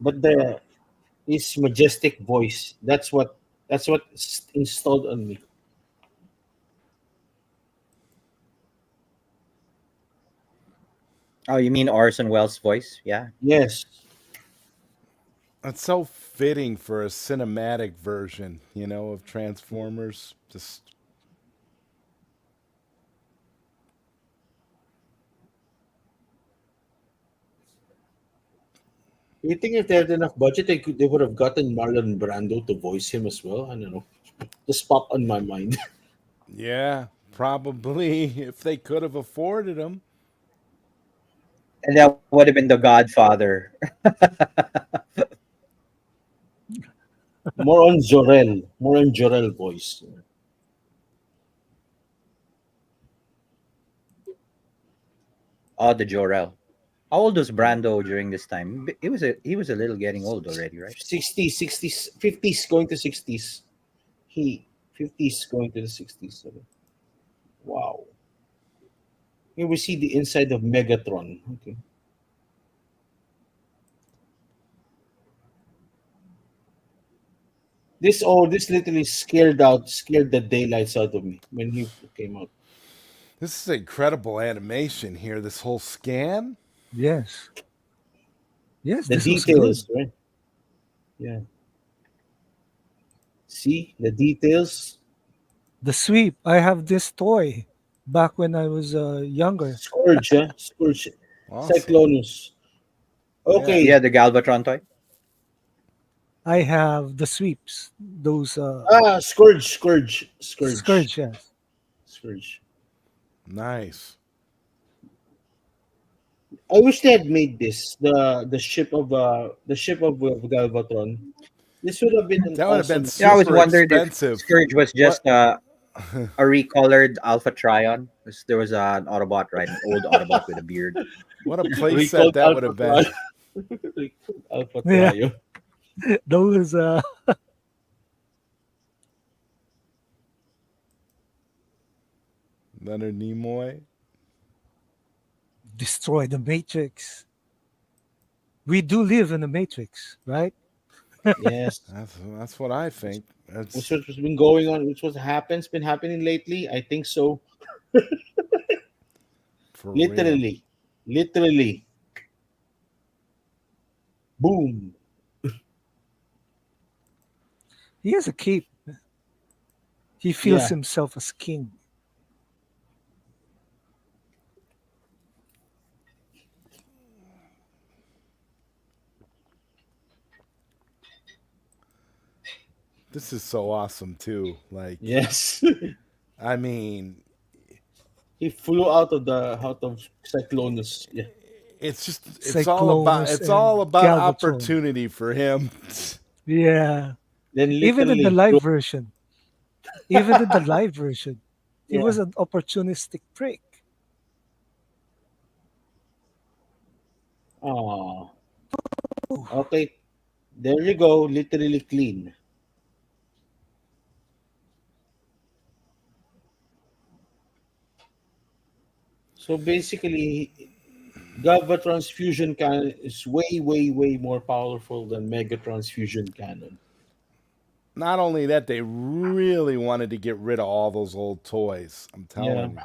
Speaker 2: But the his majestic voice. That's what installed on me.
Speaker 4: Oh, you mean Orson Welles' voice? Yeah.
Speaker 2: Yes.
Speaker 3: It's so fitting for a cinematic version, of Transformers. Just
Speaker 2: You think if they had enough budget, they would have gotten Marlon Brando to voice him as well? I don't know. Just popped on my mind.
Speaker 3: yeah, probably if they could have afforded them.
Speaker 4: And that would have been the Godfather.
Speaker 2: More on Jorel. More on Jorel voice.
Speaker 4: Oh, the Jor-El. How old was Brando during this time? He was a little getting old already, right?
Speaker 2: 60s, 60s, 50s going to 60s. He 50s going to the 60s. Wow. Here we see the inside of Megatron. Okay. this literally scared the daylights out of me when he came out.
Speaker 3: This is incredible animation here. This whole scan.
Speaker 1: Yes. Yes,
Speaker 2: The
Speaker 1: this was good.
Speaker 2: details, right? Yeah. See the details.
Speaker 1: The sweep. I have this toy back when I was younger.
Speaker 2: Scourge, yeah? Scourge.
Speaker 3: Awesome.
Speaker 2: Cyclonus.
Speaker 3: Yeah.
Speaker 4: Yeah,
Speaker 2: Okay.
Speaker 4: the Galvatron toy.
Speaker 1: I have the sweeps. Those
Speaker 2: Scourge.
Speaker 1: scourge. Yes.
Speaker 2: Scourge.
Speaker 3: Nice.
Speaker 2: I wish they had made this the ship of Galvatron. This would have been an
Speaker 3: That would have been
Speaker 2: awesome.
Speaker 4: Yeah, I always
Speaker 3: super
Speaker 4: wondered if
Speaker 3: expensive.
Speaker 4: Scourge was
Speaker 3: What?
Speaker 4: just a recolored Alpha Trion. There was an Autobot, right? An old Autobot with a beard.
Speaker 3: What a playset
Speaker 2: Recalled
Speaker 3: that would
Speaker 2: Alpha
Speaker 3: have been.
Speaker 2: Trio. Recalled Alpha
Speaker 1: Yeah.
Speaker 2: Trio.
Speaker 1: Those
Speaker 3: Leonard Nimoy.
Speaker 1: destroy the matrix. We do live in the matrix, right?
Speaker 2: Yes.
Speaker 3: That's what I think.
Speaker 2: Which
Speaker 3: That's
Speaker 2: was been going on, which was happens been happening lately. I think so.
Speaker 3: for real.
Speaker 2: Literally. Literally. Boom.
Speaker 1: He has a cape. He feels
Speaker 2: Yeah.
Speaker 1: himself as king.
Speaker 3: This is so awesome too. Like,
Speaker 2: Yes.
Speaker 3: I mean,
Speaker 2: He flew out of Cyclonus. Yeah.
Speaker 1: Cyclonus
Speaker 3: it's all
Speaker 1: and
Speaker 3: about
Speaker 1: Galvatron.
Speaker 3: opportunity for him.
Speaker 1: Yeah.
Speaker 2: Then
Speaker 1: Even in the
Speaker 2: literally
Speaker 1: live version, even in the live version, he
Speaker 2: yeah.
Speaker 1: was an opportunistic prick.
Speaker 2: Oh. Okay. There you go. Literally clean. So basically, Galvatron's fusion cannon is way, way, way more powerful than Megatron's fusion cannon.
Speaker 3: Not only that, they really wanted to get rid of all those old toys. I'm
Speaker 2: Yeah.
Speaker 3: telling you.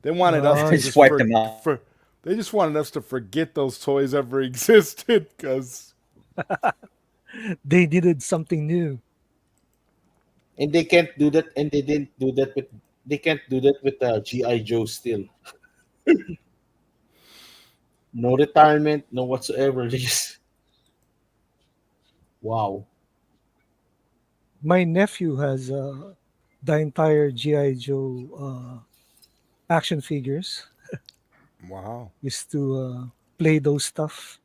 Speaker 3: They wanted us
Speaker 1: Oh,
Speaker 3: to
Speaker 4: Just
Speaker 3: just
Speaker 4: wipe them out.
Speaker 3: they just wanted us to forget those toys ever existed cuz
Speaker 1: they needed something new.
Speaker 2: And they can't do that, and they didn't do that with. They can't do that with GI Joe still. No retirement, no whatsoever. Just wow.
Speaker 1: My nephew has the entire GI Joe action figures.
Speaker 3: wow.
Speaker 1: Used to play those stuff.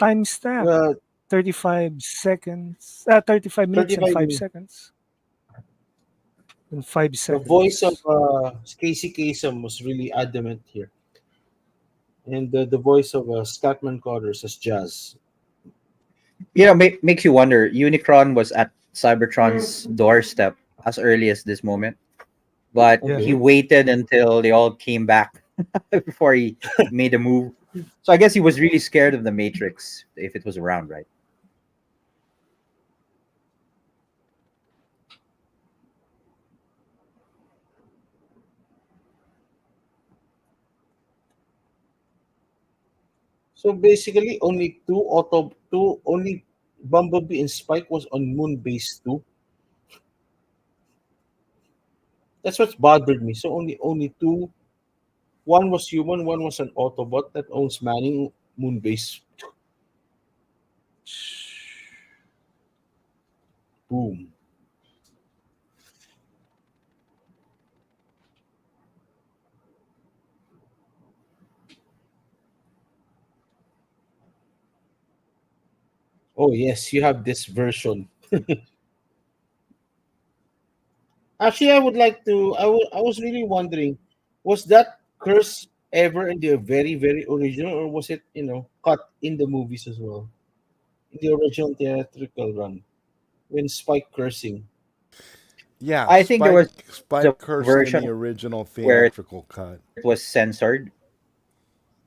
Speaker 1: Timestamp
Speaker 2: Well,
Speaker 1: 35 seconds, 35 minutes and
Speaker 2: 35
Speaker 1: 5
Speaker 2: minutes.
Speaker 1: seconds. In 5
Speaker 2: The voice of
Speaker 1: seconds.
Speaker 2: Casey Kasem was really adamant here, and the voice of Scatman Crothers as Jazz.
Speaker 4: Makes you wonder. Unicron was at Cybertron's doorstep as early as this moment, but
Speaker 1: Yeah.
Speaker 4: he
Speaker 2: Okay.
Speaker 4: waited until they all came back before he made a move. So I guess he was really scared of the Matrix if it was around, right?
Speaker 2: So basically, only Bumblebee and Spike was on Moon Base 2. That's what bothered me. So only two. One was human, one was an Autobot that owns Manning Moon Base. Boom. Oh yes, you have this version. Actually, I would like to. I was really wondering, was that curse ever in the very very original, or was it cut in the movies as well in the original theatrical run when Spike cursing?
Speaker 3: Yeah,
Speaker 4: I think there was a
Speaker 3: Spike
Speaker 4: version
Speaker 3: cursed in the
Speaker 4: where it was
Speaker 3: original
Speaker 4: censored,
Speaker 3: theatrical cut.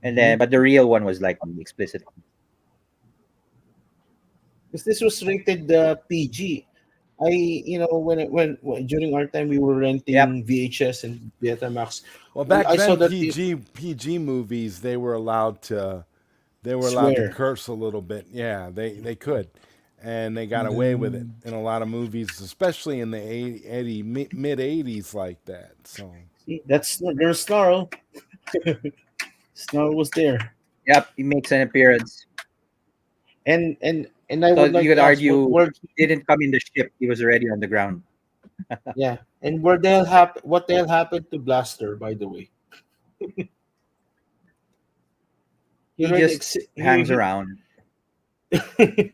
Speaker 4: and then but the real one was like
Speaker 2: Hmm.
Speaker 4: on the explicit.
Speaker 2: Because this was rated PG. When during our time we were
Speaker 4: Yep.
Speaker 2: renting VHS and Betamax,
Speaker 3: Well, back
Speaker 2: I saw
Speaker 3: then
Speaker 2: that it
Speaker 3: PG movies they were allowed to
Speaker 2: swear.
Speaker 3: curse a little bit. Yeah, they could, and they got
Speaker 1: And
Speaker 3: away with it
Speaker 1: then
Speaker 3: in a lot of movies, especially in the 80 mid 80s like that. So
Speaker 2: See, there's Snarl. Snarl was there.
Speaker 4: Yep, he makes an appearance.
Speaker 2: And I
Speaker 4: So
Speaker 2: would
Speaker 4: you
Speaker 2: like
Speaker 4: could
Speaker 2: to ask what
Speaker 4: argue
Speaker 2: where
Speaker 4: he didn't come in the ship; he was already on the ground.
Speaker 2: yeah, and what the hell happened to Blaster, by the way? He
Speaker 4: He
Speaker 2: already
Speaker 4: just
Speaker 2: exi-
Speaker 4: hangs around.
Speaker 2: he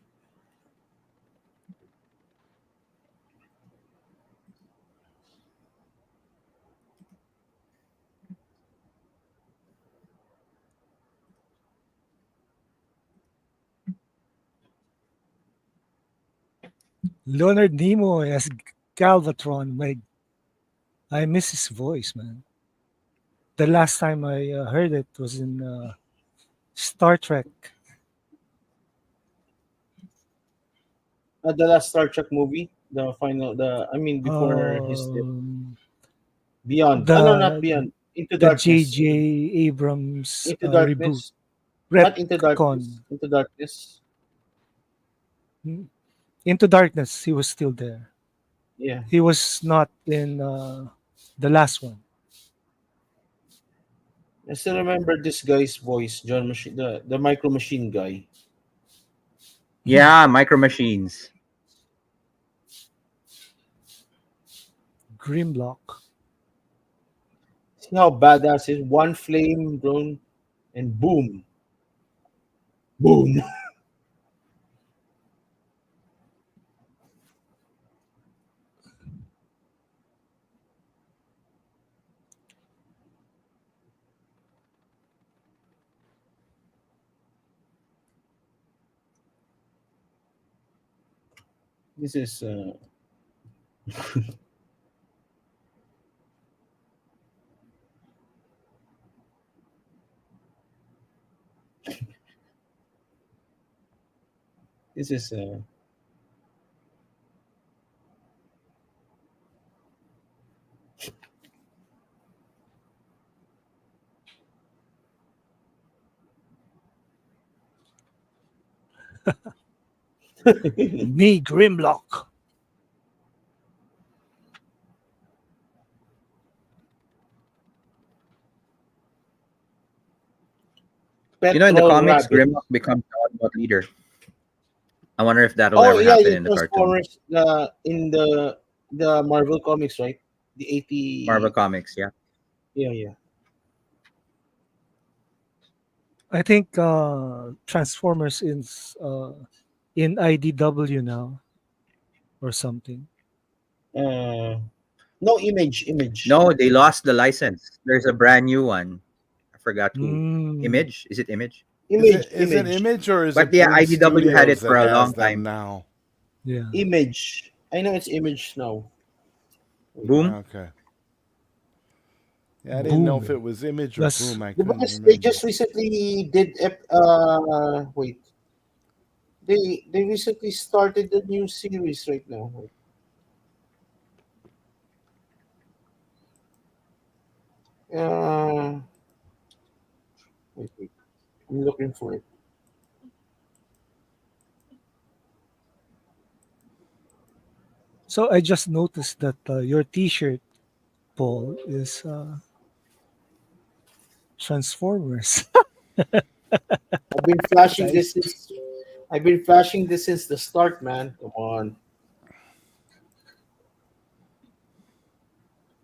Speaker 1: Leonard Nimoy as Galvatron. I miss his voice, man. The last time I heard it was in Star Trek.
Speaker 2: the last Star Trek movie, the final, the I mean before his death.
Speaker 1: Um,
Speaker 2: Beyond. Oh no, not
Speaker 1: the
Speaker 2: Beyond. Into
Speaker 1: the J.
Speaker 2: Darkness.
Speaker 1: J. Abrams
Speaker 2: Into
Speaker 1: reboot.
Speaker 2: Darkness. Not Into Darkness.
Speaker 1: Retcon.
Speaker 2: Into Darkness.
Speaker 1: Hmm. Into Darkness. He was still there.
Speaker 2: Yeah.
Speaker 1: He was not in the last one.
Speaker 2: I still remember this guy's voice, John Machine, the Micro Machine guy.
Speaker 4: Yeah, Micro Machines.
Speaker 1: Grimlock.
Speaker 2: See how badass is one flame drone and boom, boom. This is this is
Speaker 1: Me, Grimlock.
Speaker 4: In the
Speaker 2: petrol
Speaker 4: comics,
Speaker 2: rabbit.
Speaker 4: Grimlock becomes the Autobot leader. I wonder if that'll
Speaker 2: Oh
Speaker 4: ever
Speaker 2: yeah,
Speaker 4: happen
Speaker 2: yeah,
Speaker 4: in the cartoon.
Speaker 2: Transformers. In the Marvel comics, right? The
Speaker 4: Marvel
Speaker 2: 80.
Speaker 4: Comics, yeah.
Speaker 2: Yeah, yeah.
Speaker 1: I think Transformers is in IDW now or something.
Speaker 2: Uh, no image.
Speaker 4: No, they lost the license. There's a brand new one. I forgot who.
Speaker 1: Mm,
Speaker 4: Image? Is it Image?
Speaker 3: is it
Speaker 2: Image,
Speaker 3: Image or is
Speaker 4: But
Speaker 3: it
Speaker 4: yeah,
Speaker 3: Boom
Speaker 4: IDW had it
Speaker 3: Studios
Speaker 4: for
Speaker 3: that
Speaker 4: a
Speaker 3: has
Speaker 4: long
Speaker 3: them
Speaker 4: time.
Speaker 3: now?
Speaker 1: yeah.
Speaker 2: image. I know it's image now. Wait.
Speaker 4: Boom.
Speaker 3: Okay. Yeah, I didn't know if
Speaker 1: Boom.
Speaker 3: it was Image or
Speaker 1: That's
Speaker 3: Boom. I couldn't
Speaker 2: Because they
Speaker 3: remember.
Speaker 2: just recently did wait. They recently started the new series right now. Uh wait. I'm looking for it.
Speaker 1: so. I just noticed that your T-shirt, Paul, is Transformers.
Speaker 2: I've been flashing this
Speaker 1: Nice.
Speaker 2: since I've been flashing this since the start, man. Come on.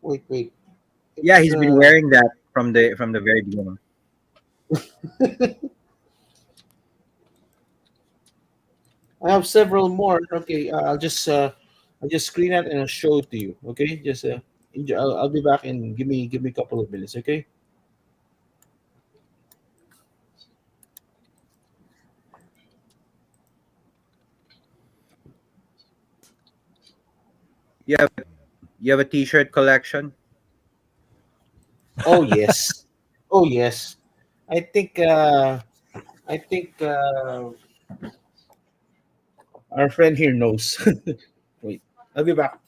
Speaker 2: Wait.
Speaker 4: Yeah,
Speaker 2: It's
Speaker 4: he's been wearing that from the very beginning.
Speaker 2: I have several more. Okay, I'll just screen it and I'll show it to you. Okay, just enjoy. I'll be back and give me a couple of minutes. Okay.
Speaker 4: You have you have a T-shirt collection.
Speaker 2: Oh yes, oh yes. I think I think our friend here knows. Wait, I'll be back.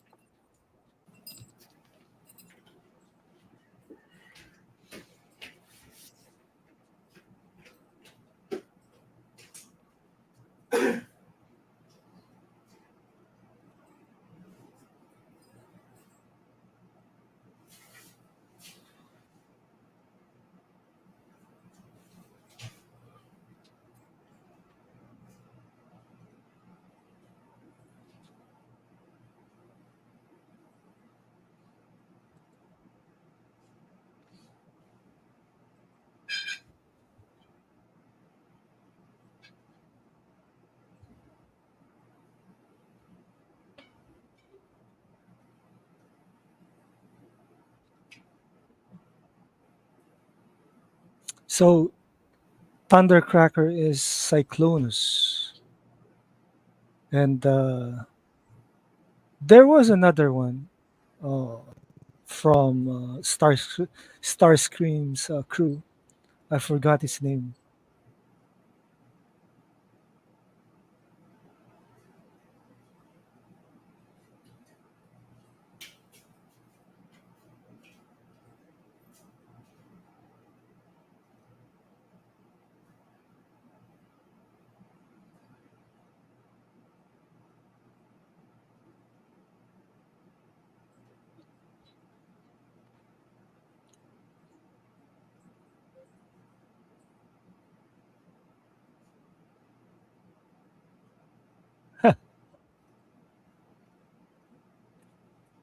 Speaker 1: So Thundercracker is Cyclonus, and there was another one uh, from Starscream's crew. I forgot his name.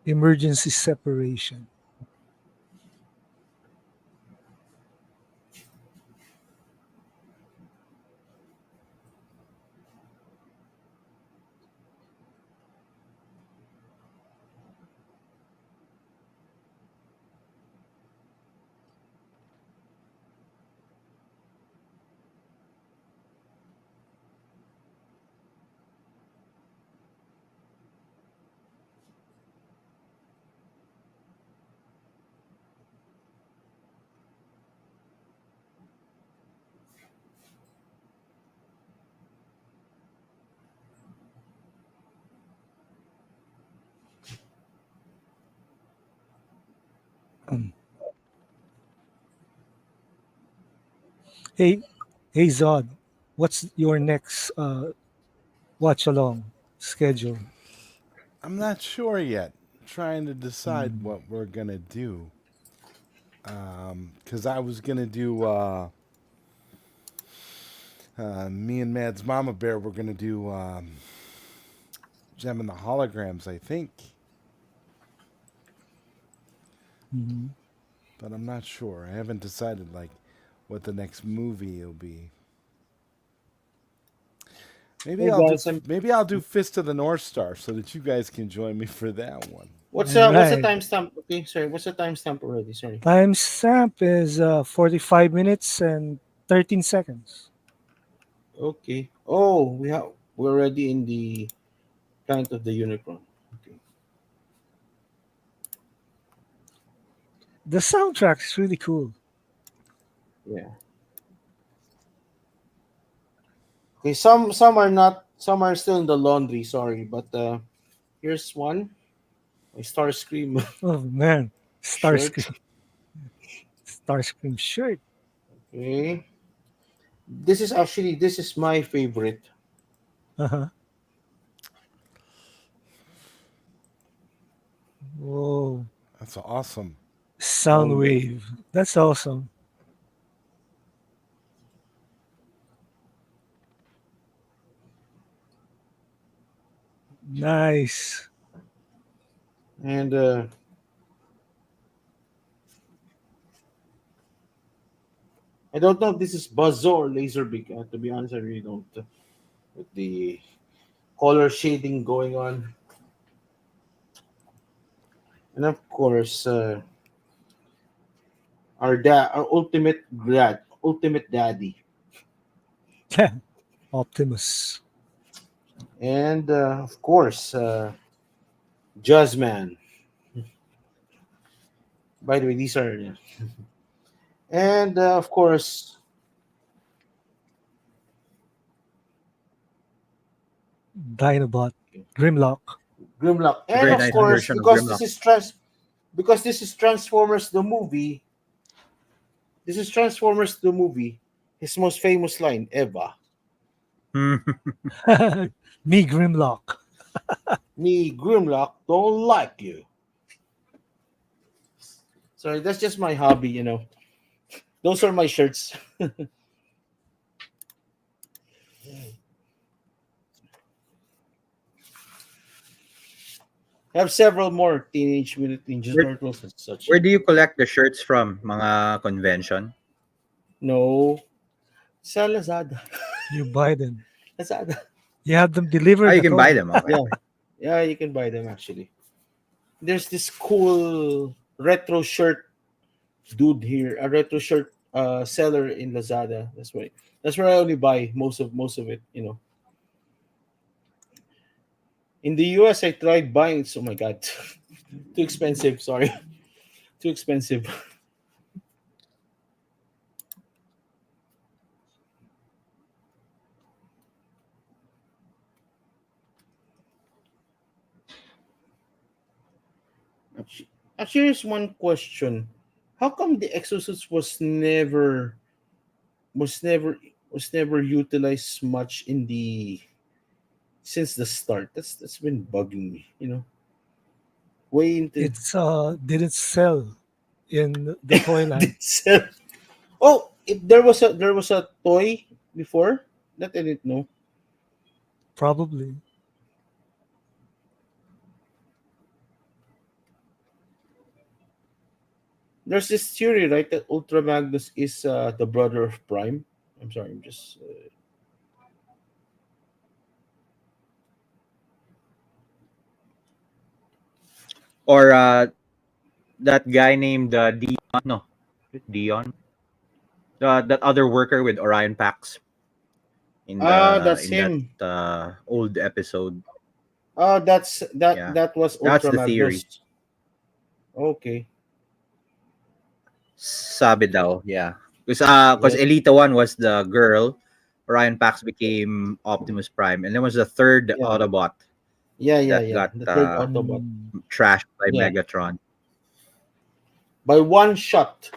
Speaker 1: Emergency separation. Um, hey, hey Zod, what's your next watch along schedule?
Speaker 3: I'm not sure yet. Trying to decide
Speaker 1: Mm,
Speaker 3: what we're gonna do. Cause I was gonna do me and Mad's Mama Bear were gonna do Gem and the Holograms, I think,
Speaker 1: mhm.
Speaker 3: but I'm not sure. I haven't decided like what the next movie will be.
Speaker 2: Hey guys, I'm
Speaker 3: Maybe I'll do Fist of the North Star so that you guys can join me for that one.
Speaker 2: what's the
Speaker 1: Right.
Speaker 2: timestamp? Okay, sorry, what's the timestamp already? Sorry.
Speaker 1: Timestamp is 45 minutes and 13 seconds.
Speaker 2: Okay. Oh, we're already in the Planet of the Unicorn. Okay.
Speaker 1: The soundtrack is really cool.
Speaker 2: Yeah. Okay. Some are still in the laundry. Sorry, but here's one. My Starscream
Speaker 1: Oh man,
Speaker 2: shirt.
Speaker 1: Starscream, Starscream shirt.
Speaker 2: Okay. This is my favorite.
Speaker 1: Uh-huh. Whoa,
Speaker 3: That's awesome.
Speaker 2: Oh yeah.
Speaker 1: Soundwave. That's awesome. Nice.
Speaker 2: And I don't know if this is Buzz or Laserbeak. To be honest, I really don't. With the color shading going on, and of course, our ultimate daddy,
Speaker 1: Optimus.
Speaker 2: and of course, Jazzman. By the way, these are, and of course,
Speaker 1: Dinobot. Grimlock.
Speaker 2: Grimlock,
Speaker 4: A
Speaker 2: and
Speaker 4: very
Speaker 2: of
Speaker 4: nice
Speaker 2: course,
Speaker 4: version of
Speaker 2: because
Speaker 4: Grimlock.
Speaker 2: this is Transformers the movie. This is Transformers the movie. His most famous line ever.
Speaker 1: Me, Grimlock.
Speaker 2: Me, Grimlock, don't like you. Sorry, that's just my hobby, Those are my shirts. I have several more Teenage Mutant Ninja
Speaker 4: where,
Speaker 2: Turtles and such.
Speaker 4: where do you collect the shirts from? Mga convention?
Speaker 2: No, sa Lazada.
Speaker 1: You buy them.
Speaker 2: Lazada.
Speaker 1: You have them
Speaker 4: Oh,
Speaker 1: delivered
Speaker 4: you
Speaker 1: at
Speaker 4: can buy
Speaker 1: home.
Speaker 4: them. Okay.
Speaker 2: Yeah, yeah, you can buy them actually. There's this cool retro shirt dude here, a retro shirt seller in Lazada. That's where I only buy most of it. In the US, I tried buying. Oh my god, too expensive. Sorry, too expensive. Actually, here's one question: how come the exosuits was never was never utilized much in the since the start? That's been bugging me. Way into
Speaker 1: It's didn't sell in the Toyland.
Speaker 2: itself. Oh, there was a toy before that I didn't know.
Speaker 1: Probably.
Speaker 2: There's this theory, right, that Ultra Magnus is the brother of Prime. I'm sorry, I'm just.
Speaker 4: Or that guy named Dion. No, Dion. That other worker with Orion Pax
Speaker 2: That's
Speaker 4: in that
Speaker 2: him.
Speaker 4: old episode.
Speaker 2: That's that
Speaker 4: Yeah,
Speaker 2: that was
Speaker 4: that's
Speaker 2: Ultra
Speaker 4: the theory.
Speaker 2: Magnus. Okay.
Speaker 4: Sabi daw, yeah. Because
Speaker 2: Yes.
Speaker 4: Elita 1 was the girl, Orion Pax became Optimus Prime, and then was the third
Speaker 2: Yeah.
Speaker 4: Autobot
Speaker 2: Yeah. Yeah.
Speaker 4: that
Speaker 2: Yeah.
Speaker 4: got
Speaker 2: The third Autobot.
Speaker 1: Mm,
Speaker 4: trashed by
Speaker 2: Yeah.
Speaker 4: Megatron.
Speaker 2: By one shot.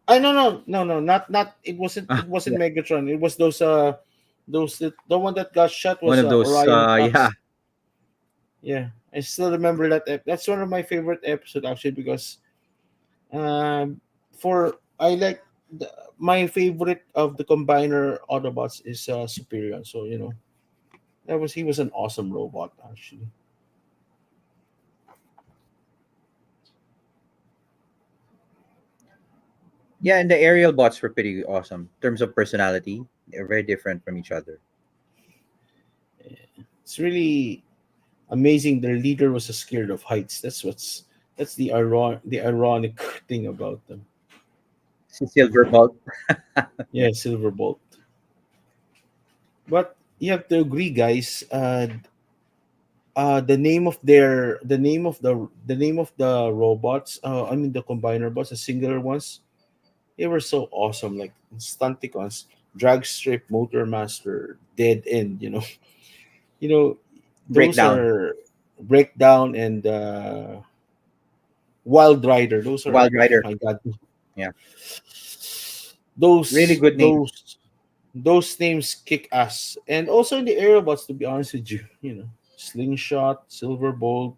Speaker 2: I no, not it wasn't
Speaker 4: Yeah,
Speaker 2: Megatron. It was those the one that got shot
Speaker 4: one
Speaker 2: was
Speaker 4: of those.
Speaker 2: Orion
Speaker 4: Yeah,
Speaker 2: Pax. Yeah. I still remember that that's one of my favorite episodes actually because um for I like my favorite of the combiner Autobots is Superior. So that was he was an awesome robot actually.
Speaker 4: yeah, and the aerial bots were pretty awesome in terms of personality. They're very different from each other.
Speaker 2: It's really amazing. Their leader was scared of heights. That's the ironic thing about them.
Speaker 4: Silverbolt. Yeah,
Speaker 2: Yeah, Silverbolt. But you have to agree, guys. The name of the robots. I mean the combiner bots, the singular ones. They were so awesome. Like Stunticons, Drag Strip, Motor Master, Dead End. You know, those
Speaker 4: breakdown.
Speaker 2: are Breakdown and Wild Rider. Those are
Speaker 4: Wild Rider.
Speaker 2: my god.
Speaker 4: Yeah, really
Speaker 2: Those
Speaker 4: good name.
Speaker 2: those those names kick ass. And also in the aerobots, to be honest with you, Slingshot, Silverbolt,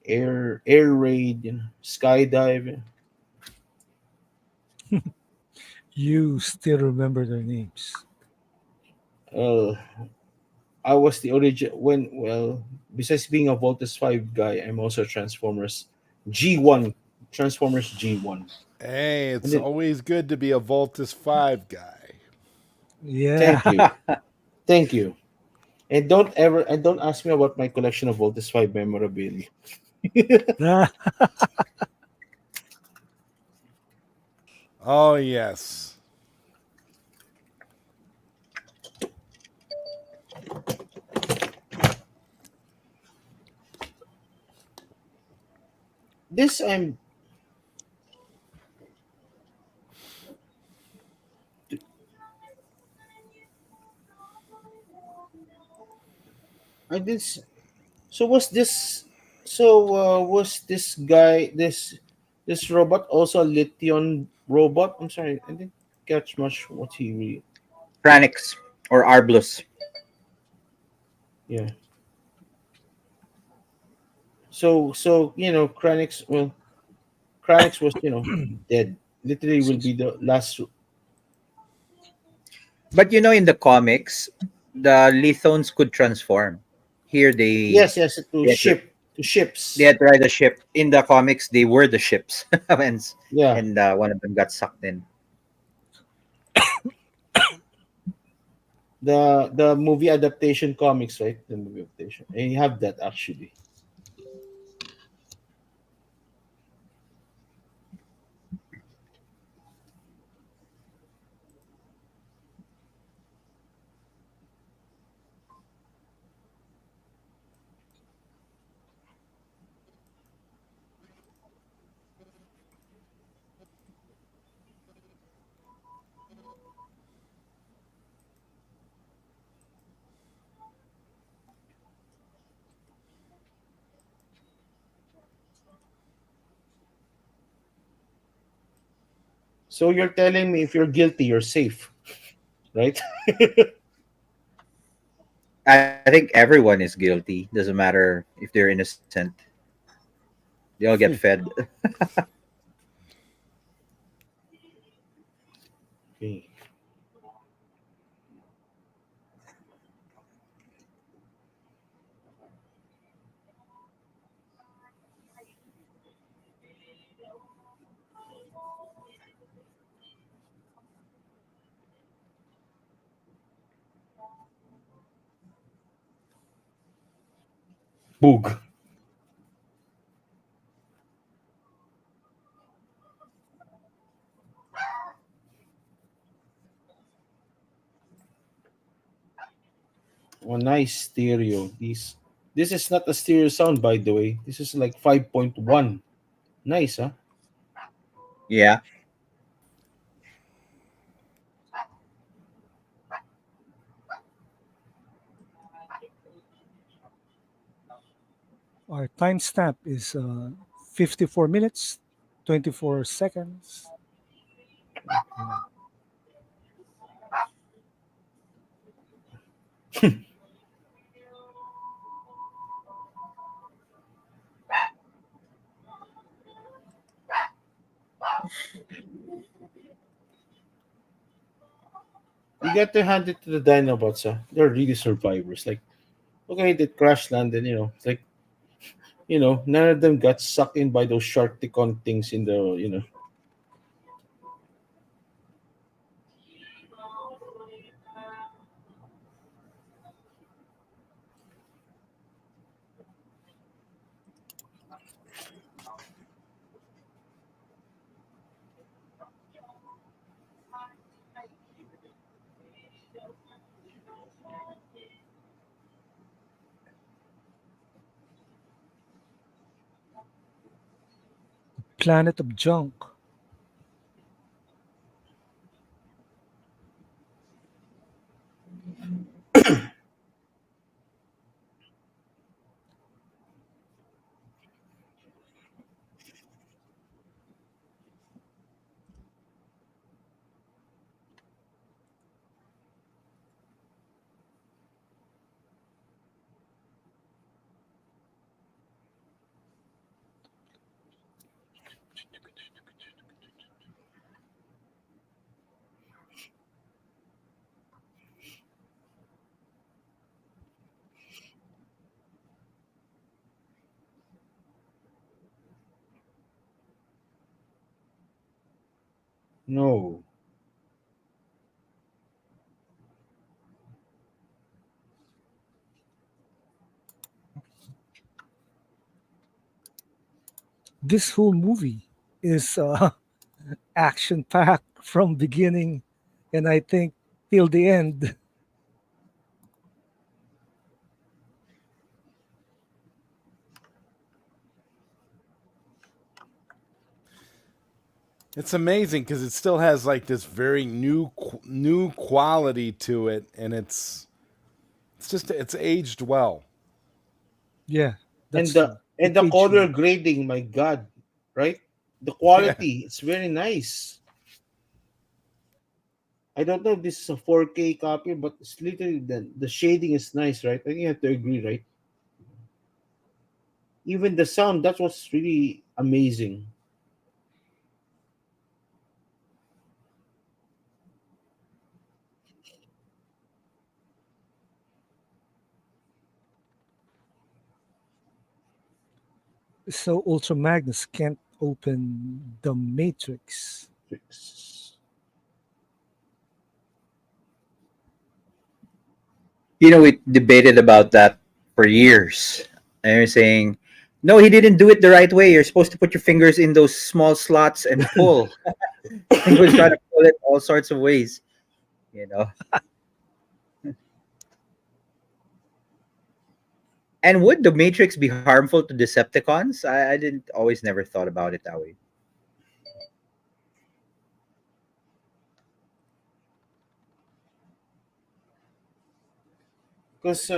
Speaker 2: Air Raid, Skydive.
Speaker 1: you still remember their names.
Speaker 2: Uh, I was the origin when well, besides being a Voltus 5 guy, I'm also a G1 Transformers G1.
Speaker 3: Hey,
Speaker 2: And
Speaker 3: it's
Speaker 2: then
Speaker 3: always good to be a Voltus 5 guy.
Speaker 1: Yeah.
Speaker 2: thank you. Thank you. and don't ask me about my collection of Voltes 5 memorabilia.
Speaker 1: Ah,
Speaker 3: Oh, yes.
Speaker 2: This I'm I did. So was this guy this robot also a lithium robot? I'm sorry, I didn't catch much what he really.
Speaker 4: Franix or Arblus.
Speaker 2: Yeah. So Kranix was dead. Literally will be the last.
Speaker 4: But in the comics, the Lithones could transform. Here
Speaker 2: Yes, yes, to
Speaker 4: they had to, they
Speaker 2: ships.
Speaker 4: had to ride a ship. In the comics, they were the ships, and
Speaker 2: Yeah,
Speaker 4: one of them got sucked in.
Speaker 2: the movie adaptation comics, right? The movie adaptation, and you have that actually. So you're telling me if you're guilty, you're safe, right?
Speaker 4: I think everyone is guilty. Doesn't matter if they're innocent. They all get fed.
Speaker 2: Okay. Boog. Oh, nice stereo. This is not a stereo sound, by the way. This is like 5.1. Nice, huh?
Speaker 4: Yeah.
Speaker 1: our timestamp is 54 minutes, 24 seconds.
Speaker 2: You got to hand it to the Dinobots, huh? They're really survivors. Like, okay, they crash landed, it's like, none of them got sucked in by those Sharkticon things in the.
Speaker 1: Planet of Junk.
Speaker 2: No.
Speaker 1: this whole movie is action packed from beginning, and I think till the end.
Speaker 3: It's amazing because it still has like this very new quality to it, and it's just it's aged well.
Speaker 1: Yeah,
Speaker 2: And
Speaker 1: that's true. It
Speaker 2: the
Speaker 1: aged
Speaker 2: color
Speaker 1: well.
Speaker 2: grading, my God, right? The
Speaker 3: Yeah,
Speaker 2: quality, it's very nice. I don't know if this is a 4K copy, but it's literally the shading is nice, right? I think you have to agree, right? Even the sound, that was really amazing.
Speaker 1: So Ultra Magnus can't open the Matrix.
Speaker 4: You know, we debated about that for years. And they're saying, no, he didn't do it the right way. You're supposed to put your fingers in those small slots and pull. He was trying to pull it all sorts of ways, you know. And would the Matrix be harmful to Decepticons? I didn't always never thought about it that way.
Speaker 2: Because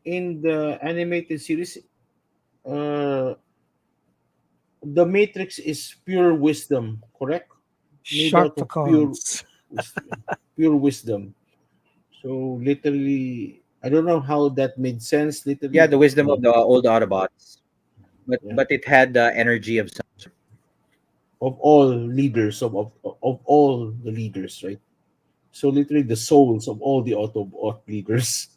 Speaker 2: in the animated series, uh, the Matrix is pure wisdom, correct? Made out of
Speaker 1: Sharpticons.
Speaker 2: wisdom, pure wisdom. So literally, I don't know how that made sense.
Speaker 4: Yeah,
Speaker 2: Literally,
Speaker 4: the wisdom of the old Autobots, but
Speaker 2: yeah,
Speaker 4: it had the energy of some.
Speaker 2: of all leaders of all the leaders, right? So literally, the souls of all the Autobot leaders.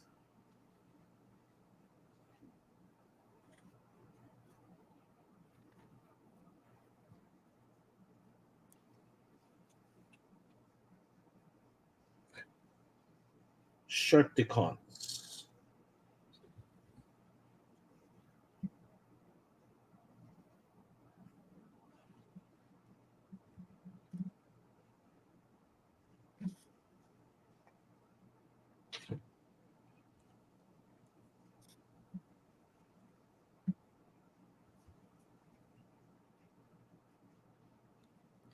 Speaker 2: Sharkticons.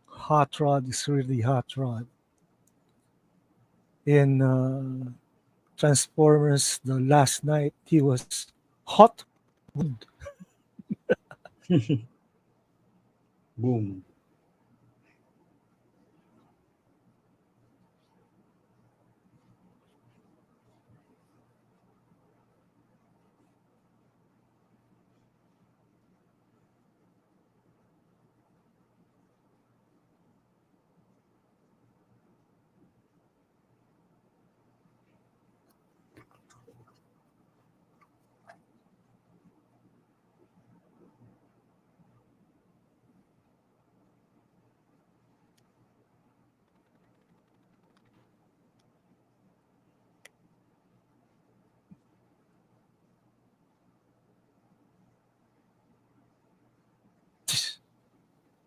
Speaker 1: Hot Rod is really Hot Rod. In Transformers The Last Night, he was hot wood.
Speaker 2: Boom.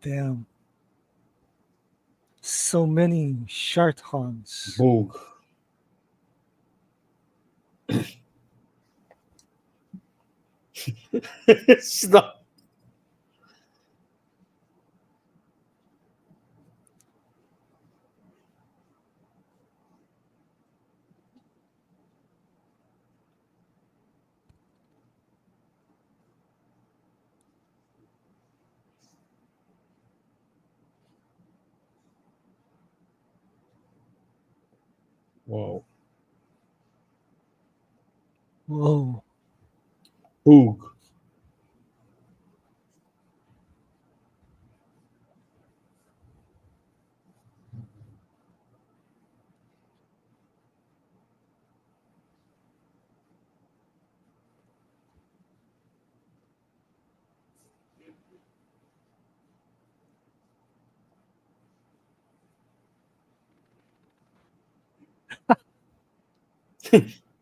Speaker 1: Damn, so many Shartons.
Speaker 2: Boog. Stop. Wow.
Speaker 1: Whoa,
Speaker 2: Boog.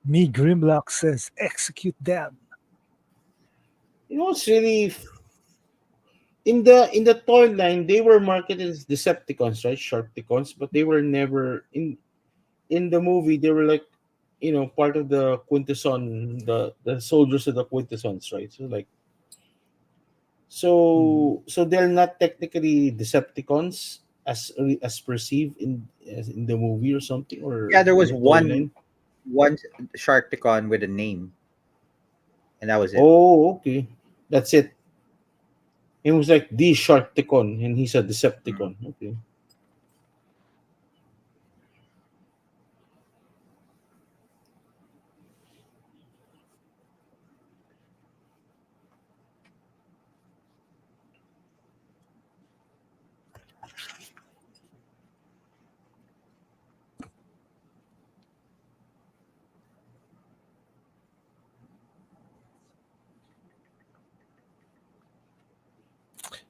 Speaker 1: me Grimlock says execute them.
Speaker 2: You know what's really in the toy line, they were marketed as Decepticons, right? Sharpticons, but they were never in the movie. They were like, part of the Quintesson, the soldiers of the Quintessons, right? So like,
Speaker 1: Mhm.
Speaker 2: so they're not technically Decepticons as perceived in the movie or something,
Speaker 4: Yeah,
Speaker 2: or
Speaker 4: there
Speaker 2: in
Speaker 4: was
Speaker 2: the toy line.
Speaker 4: one Sharkticon with a name, and that was it.
Speaker 2: Oh, okay, that's it. It was like the Sharkticon, and he's a
Speaker 4: Mm.
Speaker 2: Decepticon. Okay.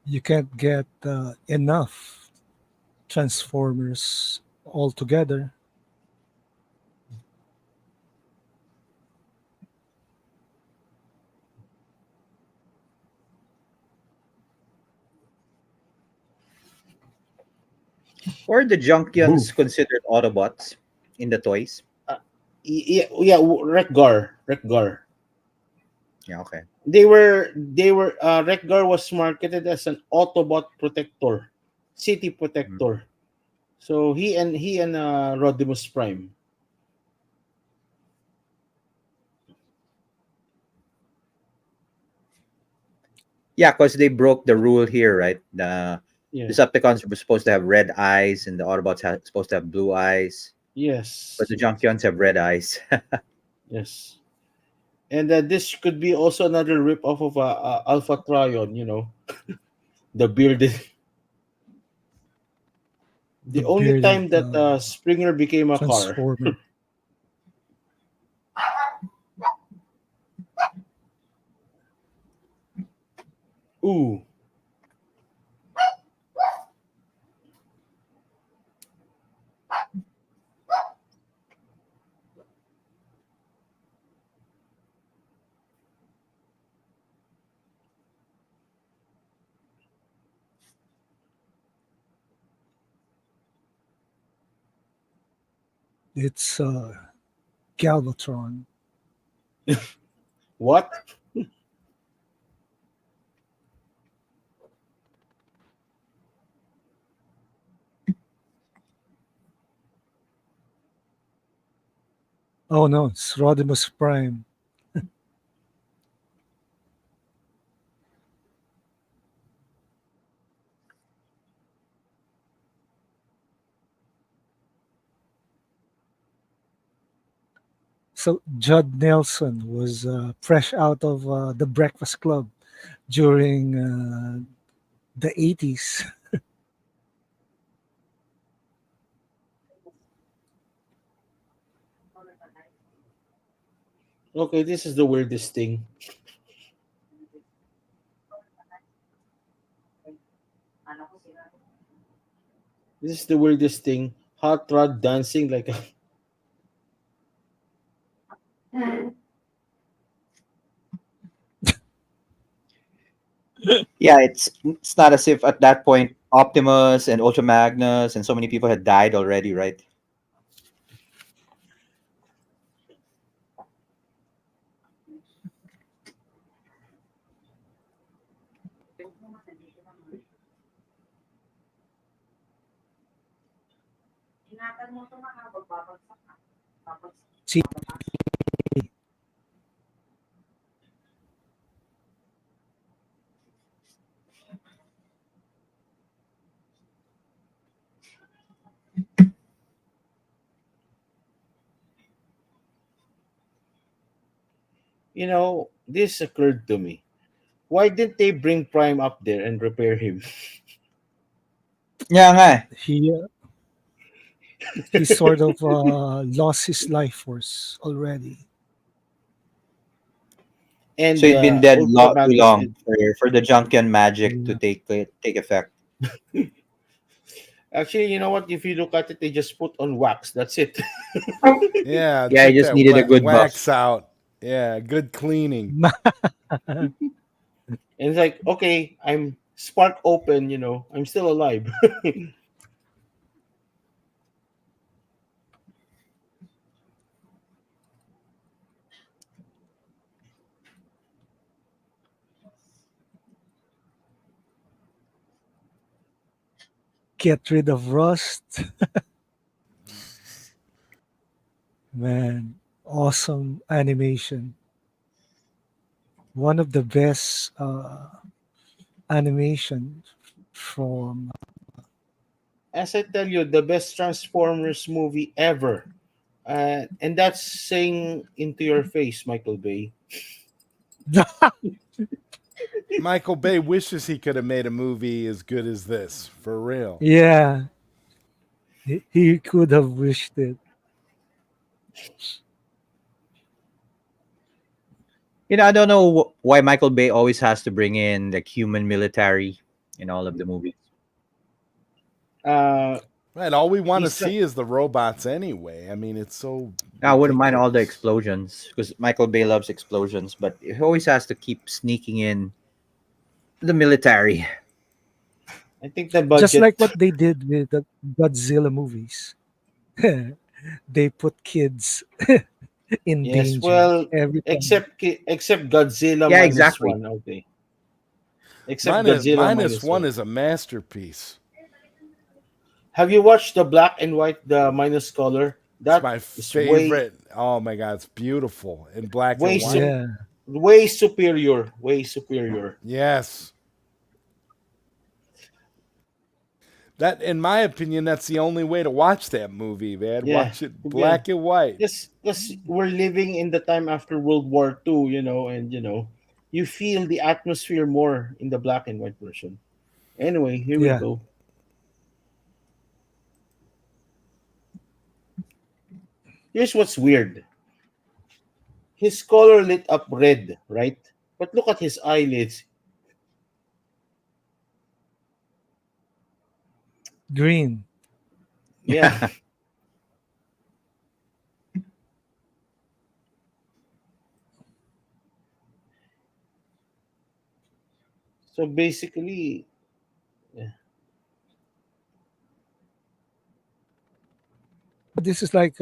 Speaker 1: You can't get enough Transformers altogether.
Speaker 4: Or the
Speaker 2: Boo.
Speaker 4: Junkions considered Autobots in the toys.
Speaker 2: Uh, yeah, yeah, Rekgar.
Speaker 4: Yeah, okay.
Speaker 2: Rekgar was marketed as an Autobot protector, city
Speaker 4: Mm.
Speaker 2: protector. So he and Rodimus Prime.
Speaker 4: Yeah, because they broke the rule here, right? The
Speaker 2: Yeah.
Speaker 4: Decepticons were supposed to have red eyes, and the Autobots are supposed to have blue eyes. But
Speaker 2: Yes.
Speaker 4: the Junkions have red eyes.
Speaker 2: Yes. And this could be also another rip off of Alpha Trion. The bearded.
Speaker 1: The
Speaker 2: The only
Speaker 1: bearded
Speaker 2: time that Springer became a car.
Speaker 1: Transformer.
Speaker 2: Ooh.
Speaker 1: It's Galvatron.
Speaker 2: What?
Speaker 1: Oh no, it's Rodimus Prime. So Judd Nelson was fresh out of the Breakfast Club during the 80s.
Speaker 2: Okay, this is the weirdest thing. This is the weirdest thing. Hot Rod dancing like a.
Speaker 4: Yeah, it's not as if at that point Optimus and Ultra Magnus and so many people had died already, right?
Speaker 1: See,
Speaker 2: This occurred to me. Why didn't they bring Prime up there and repair him?
Speaker 4: Yeah, nga.
Speaker 1: he he sort of lost his life force already.
Speaker 4: So
Speaker 2: And
Speaker 4: he'd been dead
Speaker 2: Ultra
Speaker 4: too
Speaker 2: Magnus
Speaker 4: long
Speaker 2: did.
Speaker 4: for the Junkion magic to
Speaker 1: Yeah.
Speaker 4: take effect.
Speaker 2: Actually, you know what? If you look at it, they just put on wax. That's it.
Speaker 3: Yeah,
Speaker 4: Yeah, he
Speaker 3: took
Speaker 4: just
Speaker 3: that
Speaker 4: needed a good buff.
Speaker 3: wax out. Yeah, good cleaning.
Speaker 2: And it's like, okay, spark open, I'm still alive.
Speaker 1: Get rid of rust. Man, awesome animation. One of the best animation from
Speaker 2: As I tell you, the best Transformers movie ever. And that's saying into your face, Michael Bay.
Speaker 3: Michael Bay wishes he could have made a movie as good as this, for real.
Speaker 1: yeah, he could have wished it.
Speaker 4: I don't know why Michael Bay always has to bring in like human military in all of the movies.
Speaker 2: Uh,
Speaker 3: Right, all we want to
Speaker 2: he's
Speaker 3: see is the robots anyway. I mean, it's so
Speaker 4: I wouldn't mind all the
Speaker 3: ridiculous.
Speaker 4: explosions because Michael Bay loves explosions, but he always has to keep sneaking in the military.
Speaker 2: I think the
Speaker 1: Just
Speaker 2: budget.
Speaker 1: like what they did with the Godzilla movies. They put kids in
Speaker 2: Yes,
Speaker 1: danger
Speaker 2: well,
Speaker 1: every time.
Speaker 2: except Godzilla
Speaker 4: Yeah,
Speaker 2: minus
Speaker 4: exactly.
Speaker 2: one. Okay, except
Speaker 3: Minus,
Speaker 2: Godzilla
Speaker 3: minus
Speaker 2: minus
Speaker 3: one
Speaker 2: one.
Speaker 3: is a masterpiece.
Speaker 2: Have you watched the black and white, the minus color?
Speaker 3: It's
Speaker 2: That
Speaker 3: my
Speaker 2: is way
Speaker 3: favorite. Oh my god, it's beautiful in black
Speaker 2: way
Speaker 3: and white.
Speaker 2: sup-
Speaker 1: Yeah,
Speaker 2: way superior. Way superior.
Speaker 3: Yes. That, in my opinion, that's the only way to watch that movie, man.
Speaker 2: Yeah,
Speaker 3: Watch it
Speaker 2: again,
Speaker 3: black and white.
Speaker 2: because we're living in the time after World War II, and you feel the atmosphere more in the black and white version. Anyway, here we
Speaker 1: yeah.
Speaker 2: go. Here's what's weird. His collar lit up red, right? But look at his eyelids.
Speaker 1: Green.
Speaker 2: Yeah. So basically, yeah,
Speaker 1: This is like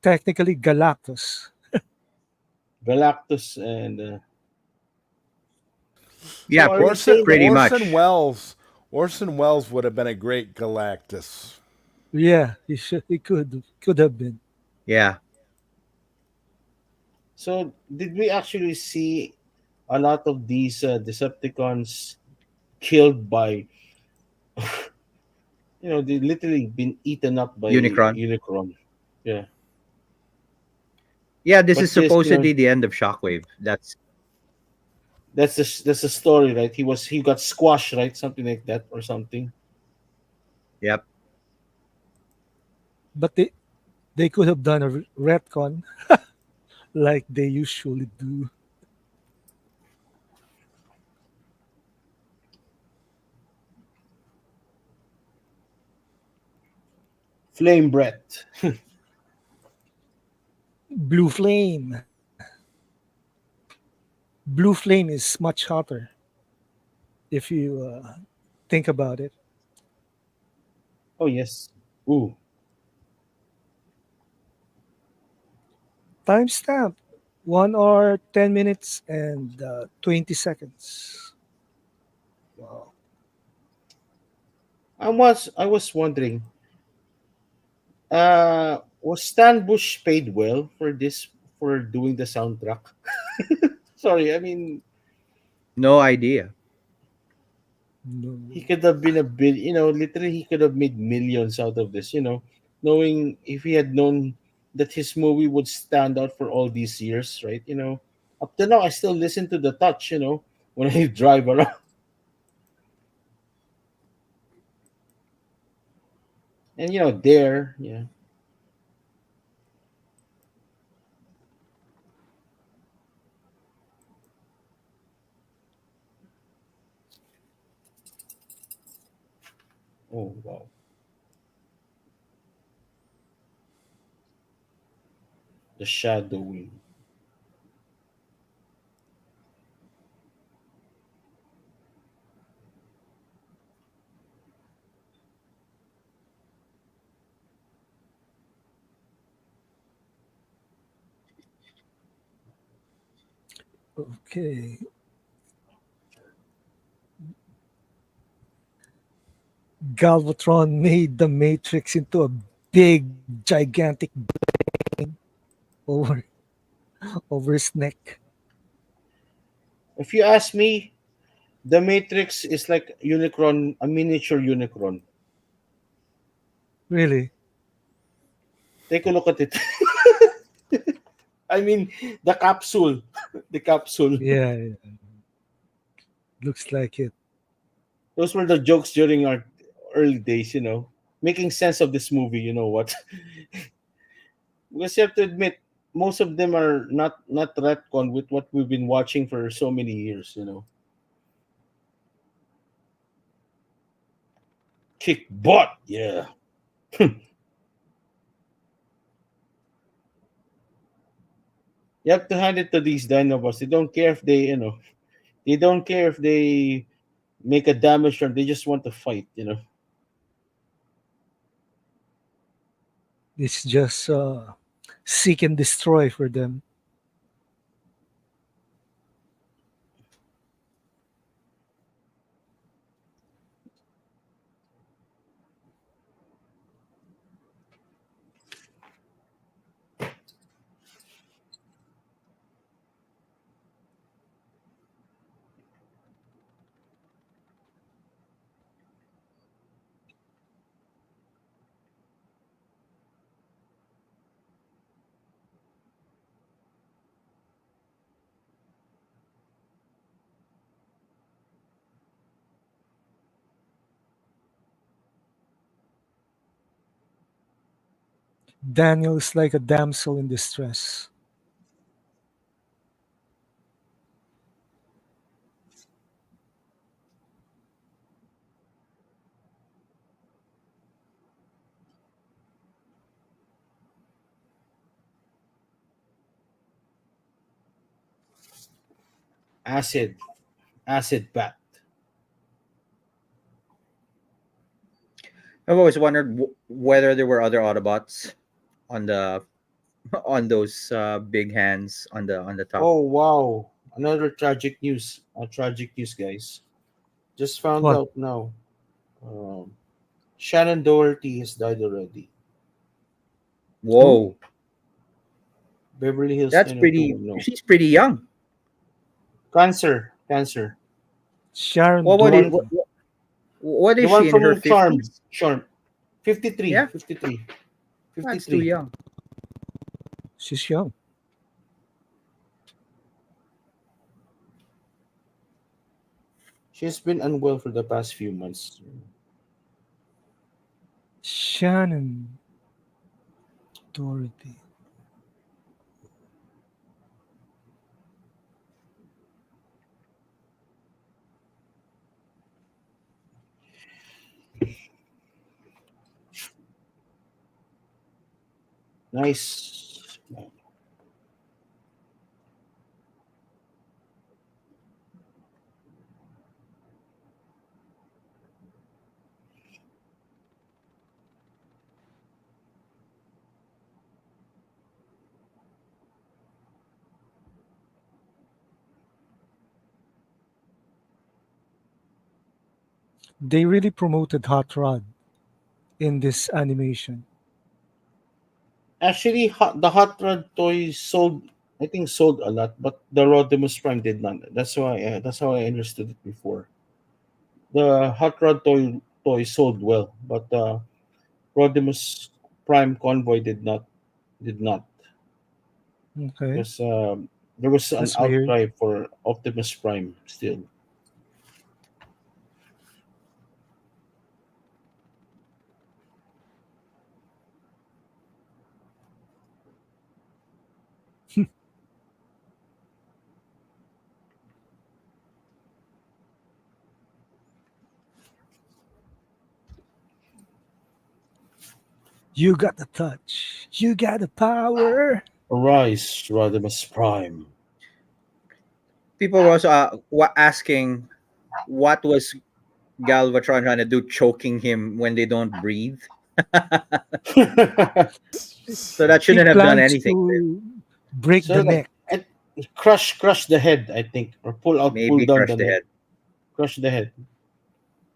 Speaker 1: technically Galactus.
Speaker 2: Galactus and
Speaker 4: Yeah,
Speaker 2: so are you
Speaker 3: Orson
Speaker 2: saying that?
Speaker 4: pretty
Speaker 3: Orson
Speaker 4: much.
Speaker 3: Welles Orson Welles would have been a great Galactus.
Speaker 1: Yeah, he should. He could have been.
Speaker 4: Yeah.
Speaker 2: So did we actually see a lot of these Decepticons killed by, they literally been eaten up by
Speaker 4: Unicron.
Speaker 2: Unicron. Yeah,
Speaker 4: Yeah, this is
Speaker 2: but this,
Speaker 4: supposedly the end of Shockwave.
Speaker 2: that's the story, right? He got squashed, right? Something like that, or something.
Speaker 4: Yep.
Speaker 1: But they could have done a retcon like they usually do.
Speaker 2: Flame breath.
Speaker 1: Blue Flame. Blue Flame is much hotter if you think about it.
Speaker 2: Oh yes. Ooh.
Speaker 1: Timestamp 1 hour 10 minutes and 20 seconds. Wow.
Speaker 2: I was wondering, was Stan Bush paid well for this, for doing the soundtrack? Sorry, I mean,
Speaker 4: No idea.
Speaker 1: No.
Speaker 2: he could have been a bit, literally he could have made millions out of this, knowing, if he had known that his movie would stand out for all these years, right? Up to now I still listen to the touch, when I drive around. And there, yeah. Oh wow. The shadowing.
Speaker 1: Okay. Galvatron made the Matrix into a big, gigantic over over his neck.
Speaker 2: If you ask me, the Matrix is like Unicron, a miniature Unicron.
Speaker 1: Really?
Speaker 2: Take a look at it. I mean, the capsule, the capsule.
Speaker 1: Yeah, yeah, looks like it.
Speaker 2: Those were the jokes during our early days. Making sense of this movie. You know what? Because you have to admit, most of them are not retcon with what we've been watching for so many years. Kick butt, yeah. You have to hand it to these Dinobots. They don't care if they don't care if they make a damage or they just want to fight.
Speaker 1: It's just seek and destroy for them. Daniel is like a damsel in distress.
Speaker 2: Acid, acid bat.
Speaker 4: I've always wondered whether there were other Autobots on the on those big hands on the top.
Speaker 2: Oh wow, another tragic news. Tragic news, guys. Just found
Speaker 1: What?
Speaker 2: out now. Um, Shannon Doherty has died already.
Speaker 1: Who?
Speaker 4: Whoa,
Speaker 2: Beverly Hills
Speaker 4: that's
Speaker 2: 90210.
Speaker 4: pretty.
Speaker 2: No.
Speaker 4: She's pretty young.
Speaker 2: Cancer, cancer.
Speaker 1: Sharon
Speaker 4: What
Speaker 2: The
Speaker 4: what is
Speaker 2: one,
Speaker 4: what,
Speaker 1: Doherty.
Speaker 4: what
Speaker 2: the
Speaker 4: is
Speaker 2: one
Speaker 4: she in her
Speaker 2: from Charmed.
Speaker 4: 50s?
Speaker 2: Charmed. 53,
Speaker 4: Yeah,
Speaker 2: 53,
Speaker 4: that's too
Speaker 2: 53.
Speaker 4: young.
Speaker 1: She's young.
Speaker 2: She's been unwell for the past few months.
Speaker 1: Shannon Doherty.
Speaker 2: Nice.
Speaker 1: They really promoted Hot Rod in this animation.
Speaker 2: Actually, the Hot Rod toy sold, I think, sold a lot, but the Rodimus Prime did not. That's how I understood it before. The Hot Rod toy sold well, but Rodimus Prime Convoy did not
Speaker 1: Okay,
Speaker 2: because there was an
Speaker 1: that's weird.
Speaker 2: outcry for Optimus Prime still.
Speaker 1: You got the touch. You got the power.
Speaker 2: Arise, Rodimus Prime.
Speaker 4: People were also asking what was Galvatron trying to do, choking him when they don't breathe. So that
Speaker 1: He
Speaker 4: shouldn't have done
Speaker 1: plans
Speaker 4: anything.
Speaker 1: to break
Speaker 2: So
Speaker 1: the
Speaker 2: like,
Speaker 1: neck.
Speaker 2: Crush the head, I think, or pull
Speaker 4: Maybe
Speaker 2: down
Speaker 4: crush
Speaker 2: the
Speaker 4: the
Speaker 2: neck.
Speaker 4: head.
Speaker 2: Crush the head.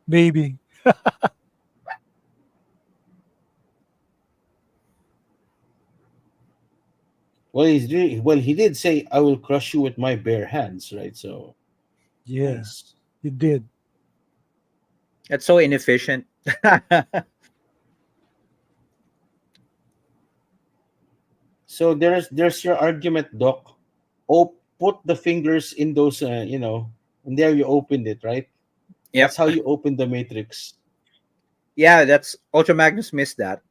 Speaker 1: Maybe.
Speaker 2: Well, he did say, "I will crush you with my bare hands," right? So
Speaker 1: Yeah,
Speaker 2: nice.
Speaker 1: you did.
Speaker 4: That's so inefficient.
Speaker 2: So there's your argument, Doc. Oh, put the fingers in those, and there you opened it, right? That's
Speaker 4: Yep.
Speaker 2: how you open the Matrix.
Speaker 4: Yeah, that's Ultra Magnus missed that.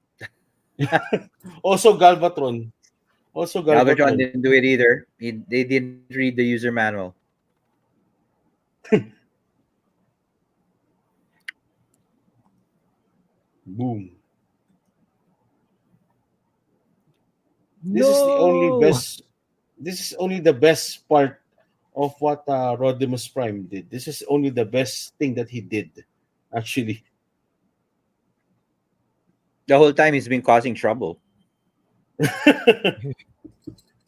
Speaker 2: Also Galvatron. Also
Speaker 4: Galvatron
Speaker 2: Galvatron.
Speaker 4: didn't do it either. They didn't read the user manual.
Speaker 2: Boom. This is the only
Speaker 1: No.
Speaker 2: best. This is only the best part of what Rodimus Prime did. This is only the best thing that he did, actually.
Speaker 4: The whole time he's been causing trouble.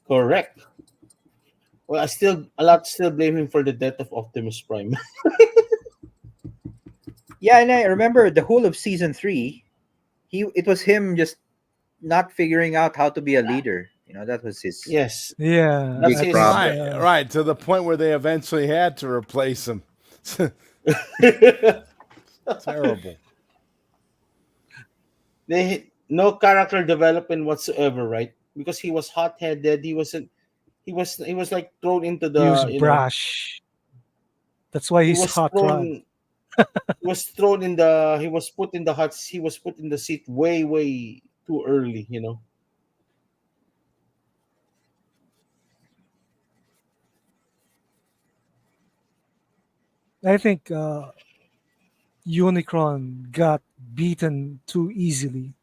Speaker 2: Correct. Well, a lot still blame him for the death of Optimus Prime.
Speaker 4: Yeah, and I remember the whole of season 3, it was him just not figuring out how to be a leader. That was his
Speaker 2: Yes,
Speaker 1: Yeah,
Speaker 2: that's
Speaker 1: I
Speaker 4: big
Speaker 1: think
Speaker 2: his.
Speaker 4: problem.
Speaker 3: Right, to the point where they eventually had to replace him. Terrible.
Speaker 2: They no character development whatsoever, right? Because he was hot headed. He was like thrown into
Speaker 1: he was
Speaker 2: the
Speaker 1: brash. That's why
Speaker 2: he
Speaker 1: he's
Speaker 2: was
Speaker 1: hot rod.
Speaker 2: thrown he was thrown in the he was put in the hot he was put in the seat way too early.
Speaker 1: I think Unicron got beaten too easily.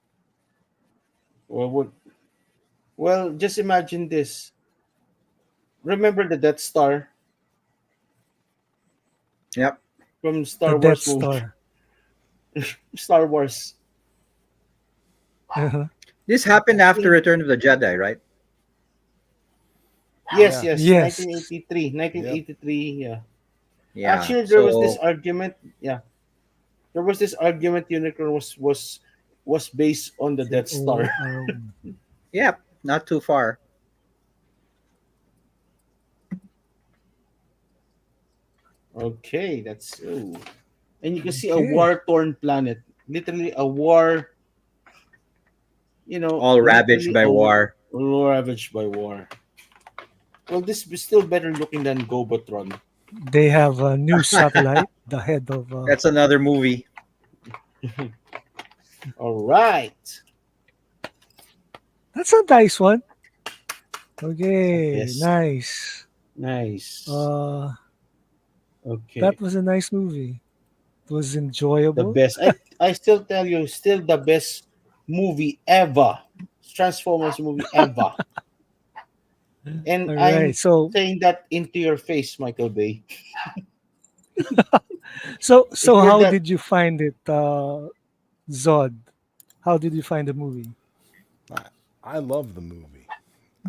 Speaker 2: Well, just imagine this. Remember the Death Star
Speaker 4: Yep.
Speaker 2: from
Speaker 1: The
Speaker 2: Star
Speaker 1: Death
Speaker 2: Wars movie?
Speaker 1: Star.
Speaker 2: Star Wars.
Speaker 1: Uh-huh.
Speaker 4: This happened after Return of the Jedi, right?
Speaker 2: Yes,
Speaker 3: Yeah.
Speaker 2: yes,
Speaker 1: Yes.
Speaker 2: 1983,
Speaker 3: Yep.
Speaker 2: 1983. Yeah.
Speaker 4: Yeah.
Speaker 2: Actually, there was this
Speaker 4: So
Speaker 2: argument. Yeah, there was this argument. Unicron was based on the Death Star.
Speaker 4: yeah, not too far.
Speaker 2: Okay, that's and you can see a
Speaker 1: Okay.
Speaker 2: war torn planet. Literally a war.
Speaker 4: All ravaged
Speaker 2: Literally
Speaker 4: by
Speaker 2: a
Speaker 4: war.
Speaker 2: war ravaged by war. Well, this is still better looking than Gobotron.
Speaker 1: They have a new satellite, the head of.
Speaker 4: That's another movie.
Speaker 2: All right.
Speaker 1: That's a nice one. Okay,
Speaker 2: Yes.
Speaker 1: nice.
Speaker 2: Nice.
Speaker 1: Uh,
Speaker 2: Okay.
Speaker 1: that was a nice movie. It was
Speaker 2: The
Speaker 1: enjoyable.
Speaker 2: best. I still tell you, still the best movie ever. Transformers movie ever. And
Speaker 1: All right.
Speaker 2: I'm
Speaker 1: So,
Speaker 2: saying that into your face, Michael Bay.
Speaker 1: so,
Speaker 2: If
Speaker 1: so,
Speaker 2: you're
Speaker 1: how
Speaker 2: that
Speaker 1: did you find it, Zod? How did you find the movie?
Speaker 3: I, I love the movie.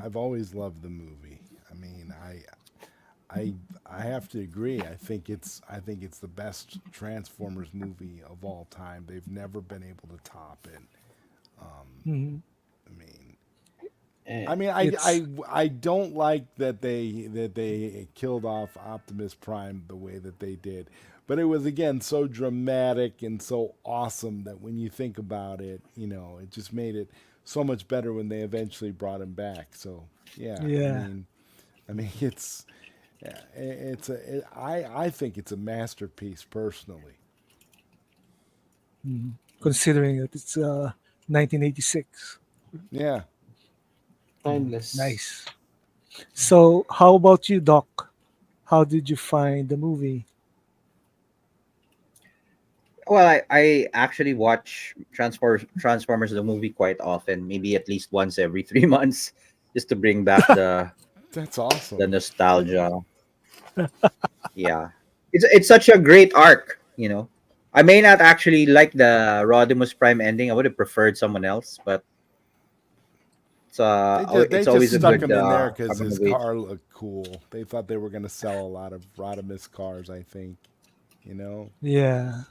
Speaker 3: I've always loved the movie. I mean, I I have to agree. I think it's the best Transformers movie of all time. They've never been able to top it.
Speaker 1: Mhm.
Speaker 3: I mean,
Speaker 2: eh,
Speaker 3: I mean,
Speaker 1: It's
Speaker 3: I don't like that they killed off Optimus Prime the way that they did, but it was again so dramatic and so awesome that when you think about it, it just made it so much better when they eventually brought him back. So yeah,
Speaker 1: yeah.
Speaker 3: I mean, I think it's a masterpiece personally.
Speaker 1: Considering that it's 1986.
Speaker 3: Yeah.
Speaker 2: timeless.
Speaker 1: Nice. So, how about you, Doc? How did you find the movie?
Speaker 4: Well, I actually watch Transformers the movie quite often, maybe at least once every 3 months, just to bring back
Speaker 3: That's
Speaker 4: the
Speaker 3: awesome.
Speaker 4: nostalgia. Yeah, it's such a great arc. I may not actually like the Rodimus Prime ending. I would have preferred someone else, but
Speaker 3: They
Speaker 4: it's
Speaker 3: just
Speaker 4: always a
Speaker 3: stuck
Speaker 4: good
Speaker 3: him in there because
Speaker 4: coming
Speaker 3: his
Speaker 4: of age.
Speaker 3: car looked cool. They thought they were going to sell a lot of Rodimus cars. I think, you know.
Speaker 1: Yeah.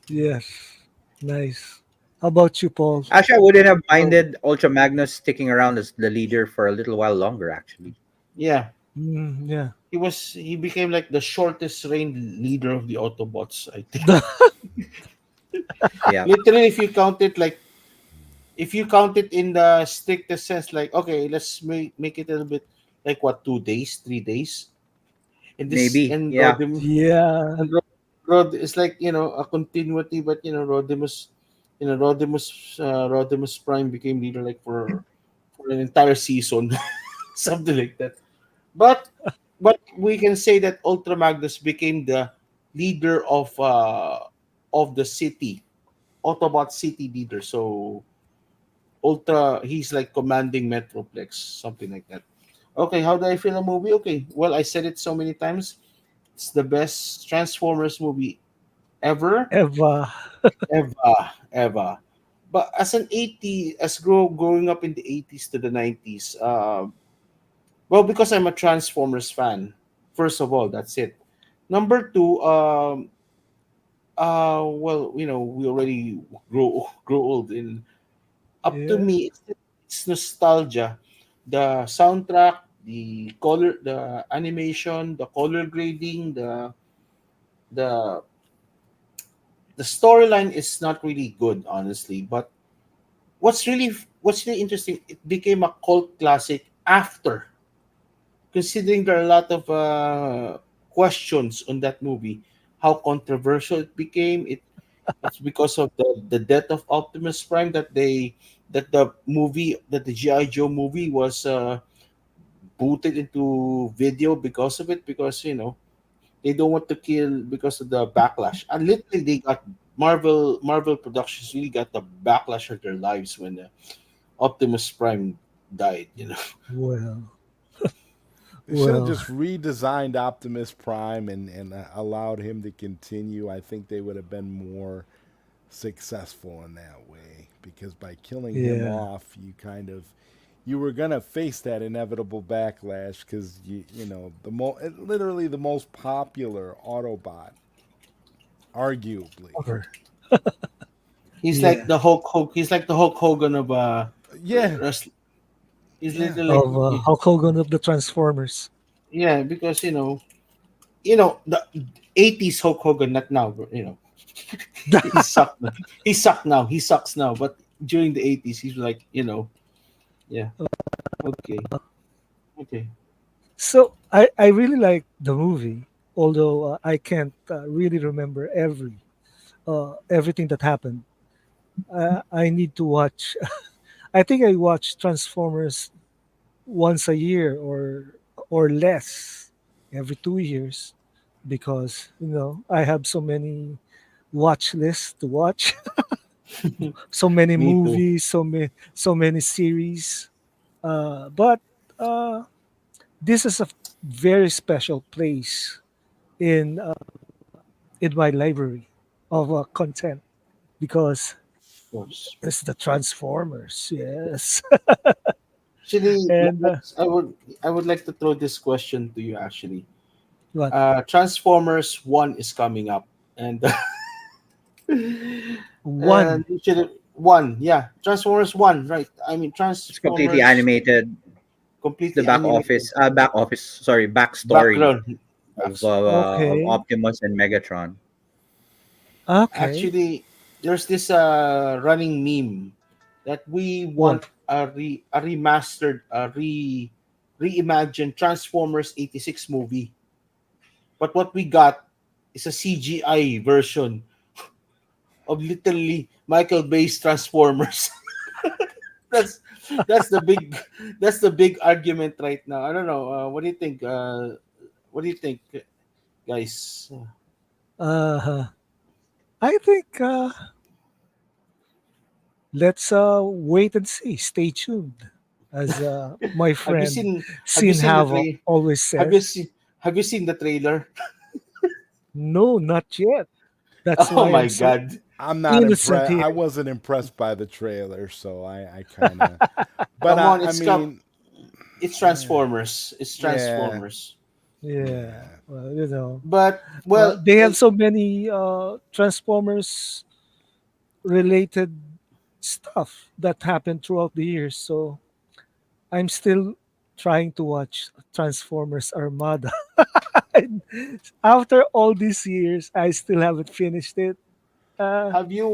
Speaker 1: Yes. Nice. How about you, Paul?
Speaker 4: Actually, I wouldn't have
Speaker 2: So
Speaker 4: minded Ultra Magnus sticking around as the leader for a little while longer. Actually,
Speaker 2: yeah,
Speaker 1: Yeah.
Speaker 2: he became like the shortest reign leader of the Autobots, I think.
Speaker 4: yeah,
Speaker 2: Literally, if you count it in the strictest sense, like okay, let's make it a little bit like what 2 days, 3 days, and this
Speaker 4: maybe,
Speaker 2: and
Speaker 4: yeah,
Speaker 2: Rodim
Speaker 1: Yeah.
Speaker 2: and Rod is like a continuity, but Rodimus Prime became leader like for an entire season, something like that. But we can say that Ultra Magnus became the leader of the city, Autobot city leader. So Ultra, he's like commanding Metroplex, something like that. Okay, how do I feel a movie? Okay, well, I said it so many times. It's the best Transformers movie ever,
Speaker 1: Eva.
Speaker 2: ever, ever. But as an 80, growing up in the 80s to the 90s, well, because I'm a Transformers fan. First of all, that's it. Number two, well, we already grow old, and up to
Speaker 1: Yeah.
Speaker 2: me, it's nostalgia. The soundtrack, the color, the animation, the color grading, the the storyline is not really good, honestly. But what's really interesting, it became a cult classic after, considering there are a lot of questions on that movie, how controversial it became. It's because of the death of Optimus Prime that the GI Joe movie was booted into video because of it, because they don't want to kill because of the backlash. And literally, they got Marvel Productions really got the backlash of their lives when Optimus Prime died.
Speaker 1: Well.
Speaker 3: They should have
Speaker 1: Well.
Speaker 3: just redesigned Optimus Prime and allowed him to continue. I think they would have been more successful in that way because by killing him
Speaker 1: Yeah.
Speaker 3: off, you were gonna face that inevitable backlash because literally the most popular Autobot, arguably.
Speaker 1: Or
Speaker 2: He's like
Speaker 1: yeah.
Speaker 2: the Hulk Hogan. He's like the Hulk Hogan of
Speaker 3: Yeah,
Speaker 2: wrestling. He's
Speaker 3: yeah.
Speaker 2: literally
Speaker 1: Of Hulk Hogan of the Transformers.
Speaker 2: yeah, because the 80s Hulk Hogan, not now, but he sucked. He sucked now. He sucks now. But during the 80s, he's like, yeah, okay, okay.
Speaker 1: So I really like the movie, although I can't really remember everything that happened. I need to watch. I think I watch Transformers once a year or less every 2 years because I have so many watch lists to watch, so many
Speaker 2: Me too.
Speaker 1: movies, so many series. But uh, this is a very special place in uh, in my library of content because
Speaker 2: Of course.
Speaker 1: it's the Transformers. Yes,
Speaker 2: Actually,
Speaker 1: and
Speaker 2: I would like to throw this question to you. Actually,
Speaker 1: what
Speaker 2: Transformers One is coming up, and
Speaker 1: one?
Speaker 2: you should one, yeah, Transformers One, right? I mean,
Speaker 4: it's completely
Speaker 2: Transformers
Speaker 4: animated. The
Speaker 2: completely animated
Speaker 4: sorry, backstory
Speaker 2: background.
Speaker 4: of
Speaker 1: Okay,
Speaker 4: Optimus and Megatron.
Speaker 1: okay.
Speaker 2: Actually, there's this running meme that we
Speaker 1: What?
Speaker 2: want a remastered, reimagined Transformers 86 movie. But what we got is a CGI version of literally Michael Bay's Transformers. that's that's the big argument right now. I don't know. What do you think? What do you think, guys?
Speaker 1: Uh, I think let's wait and see. Stay tuned, as my
Speaker 2: Have you
Speaker 1: friend
Speaker 2: seen Have you
Speaker 1: Sin
Speaker 2: seen the
Speaker 1: Havoc
Speaker 2: tra-
Speaker 1: always says.
Speaker 2: Have you seen the trailer?
Speaker 1: No, not yet. That's
Speaker 2: Oh
Speaker 1: why
Speaker 2: my
Speaker 1: I'm so
Speaker 2: god.
Speaker 3: I'm not
Speaker 1: innocent
Speaker 3: impressed.
Speaker 1: here.
Speaker 3: I wasn't impressed by the trailer, so I kind of. But
Speaker 2: Come on,
Speaker 3: I mean,
Speaker 2: it's Transformers. It's
Speaker 3: yeah,
Speaker 2: Transformers.
Speaker 1: Yeah,
Speaker 3: yeah,
Speaker 1: well,
Speaker 2: But well,
Speaker 1: they have so many Transformers related stuff that happened throughout the years. So I'm still trying to watch Transformers Armada. And after all these years, I still haven't finished it. Uh,
Speaker 2: have you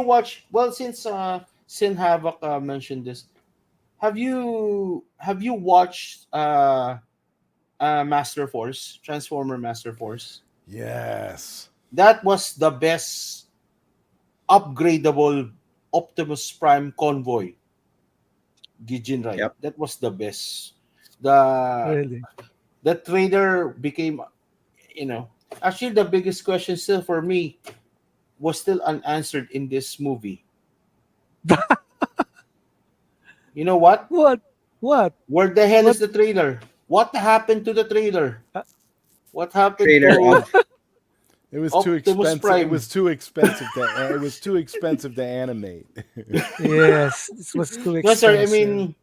Speaker 2: watched? Well, since Sin Havoc mentioned this, have you watched Master Force, Transformer Master Force?
Speaker 3: yes,
Speaker 2: That was the best upgradable Optimus Prime convoy Gijin ride.
Speaker 4: Yep.
Speaker 2: That was the best. The
Speaker 1: really.
Speaker 2: the trader became, you know, actually the biggest question still for me was still unanswered in this movie. You know what?
Speaker 1: What? What?
Speaker 2: Where the hell is
Speaker 1: What?
Speaker 2: the trailer? What happened to the trailer?
Speaker 1: Uh,
Speaker 2: What happened
Speaker 4: Trailer
Speaker 2: to
Speaker 4: of
Speaker 3: it was too
Speaker 2: Optimus
Speaker 3: expensive. It
Speaker 2: Prime?
Speaker 3: was too expensive to. It was too expensive to animate.
Speaker 1: yes, this was too
Speaker 2: No, sir. I
Speaker 1: expensive.
Speaker 2: mean,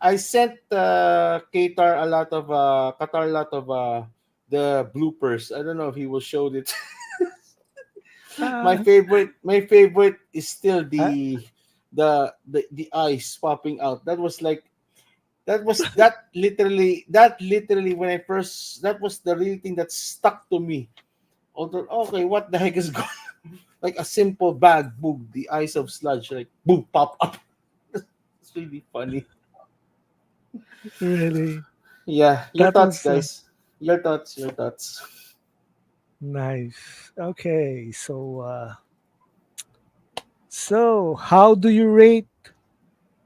Speaker 2: I sent Qatar a lot of the bloopers. I don't know if he will show it.
Speaker 1: Uh,
Speaker 2: My favorite is still
Speaker 1: I,
Speaker 2: the eyes popping out. That literally when I first, that was the real thing that stuck to me. Although, okay, what the heck is going? Like a simple bag, boom, the eyes of sludge, like boom, pop up. It's really funny.
Speaker 1: really,
Speaker 2: Yeah, your
Speaker 1: that
Speaker 2: thoughts,
Speaker 1: was
Speaker 2: guys. Your thoughts. Your thoughts.
Speaker 1: nice. Okay, so how do you rate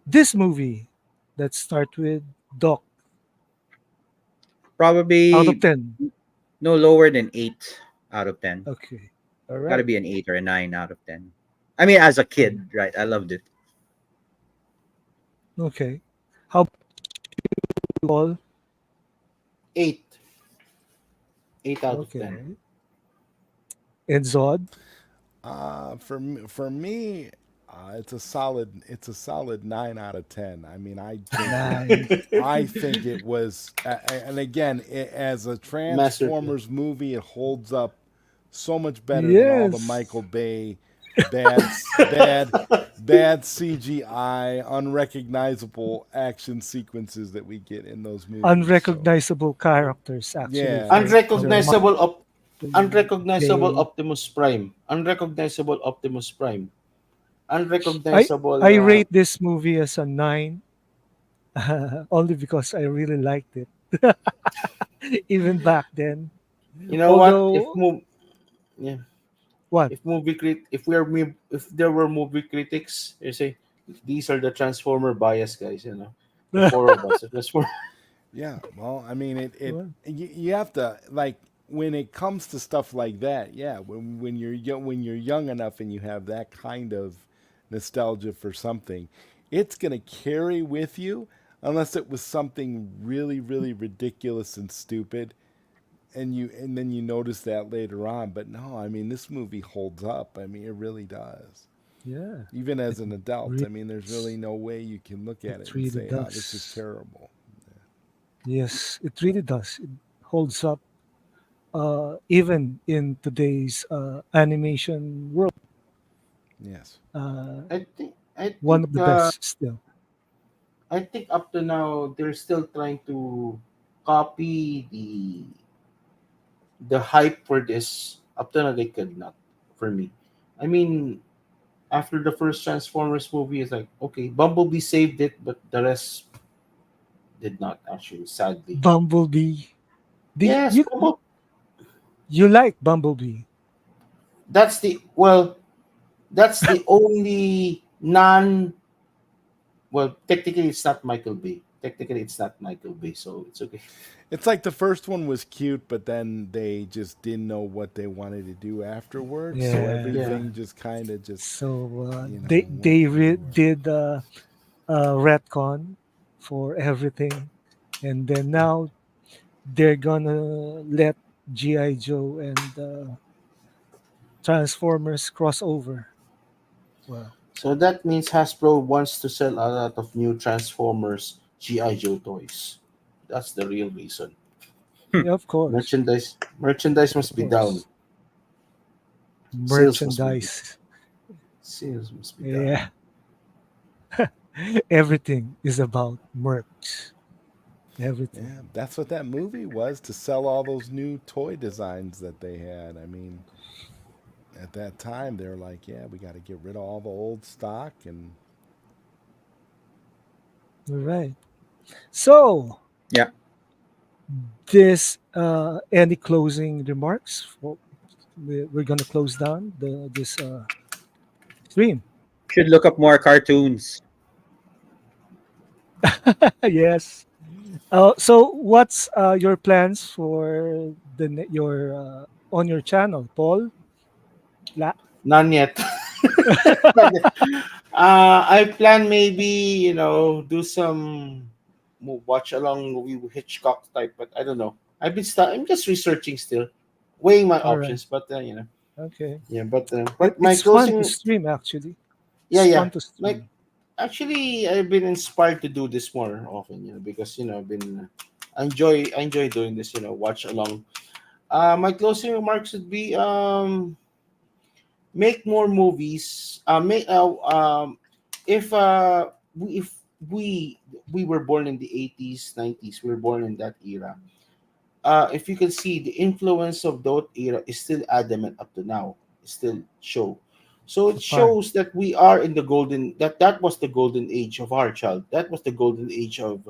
Speaker 1: this movie? Let's start with Doc. Out of
Speaker 4: probably
Speaker 1: 10.
Speaker 4: no lower than 8 out of 10.
Speaker 1: Okay. All
Speaker 4: Got to
Speaker 1: right.
Speaker 4: be an 8 or a 9 out of 10. I mean, as a
Speaker 1: Mm,
Speaker 4: kid, right? I loved it.
Speaker 1: okay. How about you all?
Speaker 2: 8, 8 out of 10.
Speaker 1: Okay. And Zod?
Speaker 3: For me, it's a solid 9 out of 10. I mean,
Speaker 1: Nine.
Speaker 3: I think it was, and again, as a
Speaker 2: Masterpiece.
Speaker 3: Transformers movie, it holds up so much better than all the
Speaker 1: Yes.
Speaker 3: Michael Bay bad, bad, bad CGI, unrecognizable action sequences that we get in those movies. So
Speaker 1: Unrecognizable characters actually
Speaker 3: yeah,
Speaker 1: for the
Speaker 2: Unrecognizable unrecognizable
Speaker 1: Bay.
Speaker 2: Optimus Prime. Unrecognizable Optimus Prime.
Speaker 1: I
Speaker 2: Unrecognizable.
Speaker 1: I rate this movie as a 9 only because I really liked it even back then.
Speaker 2: You know what?
Speaker 1: Although
Speaker 2: Yeah,
Speaker 1: what?
Speaker 2: if there were movie critics, you say these are the Transformer bias guys. The four of us. The Transformer.
Speaker 3: yeah. Well, I mean,
Speaker 1: What?
Speaker 3: you have to like when it comes to stuff like that. Yeah, when you're young enough and you have that kind of nostalgia for something, it's gonna carry with you unless it was something really really ridiculous and stupid. And then you notice that later on, but no, I mean this movie holds up. I mean it really does.
Speaker 1: Yeah,
Speaker 3: Even
Speaker 1: it
Speaker 3: as an adult, I
Speaker 1: really,
Speaker 3: mean there's really no way you can look at it
Speaker 1: it
Speaker 3: and
Speaker 1: really
Speaker 3: say, "Oh, this is
Speaker 1: does.
Speaker 3: terrible."
Speaker 1: Yes, it really does. It holds up even in today's animation world.
Speaker 3: Yes.
Speaker 1: Uh,
Speaker 2: I think. I
Speaker 1: one
Speaker 2: think.
Speaker 1: of the best still.
Speaker 2: I think up to now they're still trying to copy the hype for this. Up to now they could not. For me, I mean, after the first Transformers movie, it's like okay, Bumblebee saved it, but the rest did not actually. Sadly,
Speaker 1: Bumblebee. Did
Speaker 2: yes,
Speaker 1: you like Bumblebee?
Speaker 2: that's the well, that's the only non. Well, technically, it's not Michael Bay. Technically, it's not Michael Bay, so it's okay.
Speaker 3: It's like the first one was cute, but then they just didn't know what they wanted to do afterwards, so
Speaker 1: Yeah.
Speaker 2: Yeah,
Speaker 3: everything just kind of just,
Speaker 1: So
Speaker 3: went
Speaker 1: they
Speaker 3: everywhere.
Speaker 1: did retcon for everything, and then now they're gonna let GI Joe and Transformers crossover. Well,
Speaker 2: So that means Hasbro wants to sell a lot of new Transformers GI Joe toys. That's the real reason.
Speaker 1: yeah,
Speaker 2: Merchandise
Speaker 1: of
Speaker 2: must be down.
Speaker 1: course.
Speaker 2: Sales must be
Speaker 1: Merchandise.
Speaker 2: sales must be down.
Speaker 1: Yeah, everything is about merch. Everything.
Speaker 3: Yeah, that's what that movie was, to sell all those new toy designs that they had. I mean, at that time, they're like, yeah, we got to get rid of all the old stock. And
Speaker 1: All right. So,
Speaker 4: Yeah.
Speaker 1: this any closing remarks? We're gonna close down this stream.
Speaker 4: Should look up more cartoons.
Speaker 1: Yes. So, what's your plans for your on your channel, Paul? La-
Speaker 2: None yet. Not yet. I plan maybe do some watch along movie with Hitchcock type, but I don't know. I'm just researching still, weighing my
Speaker 1: All right.
Speaker 2: options. But
Speaker 1: Okay.
Speaker 2: yeah. But my
Speaker 1: It's fun to
Speaker 2: closing,
Speaker 1: stream. Actually,
Speaker 2: yeah,
Speaker 1: it's
Speaker 2: yeah.
Speaker 1: fun to
Speaker 2: Like
Speaker 1: stream.
Speaker 2: actually, I've been inspired to do this more often. Because I've been I enjoy doing this. Watch along. My closing remarks would be make more movies. Make if we we were born in the 80s, 90s, we were born in that era. If you can see, the influence of that era is still adamant up to now. Still show. So it
Speaker 1: Fun.
Speaker 2: shows that we are in the golden that was the golden age of our child. That was the golden age of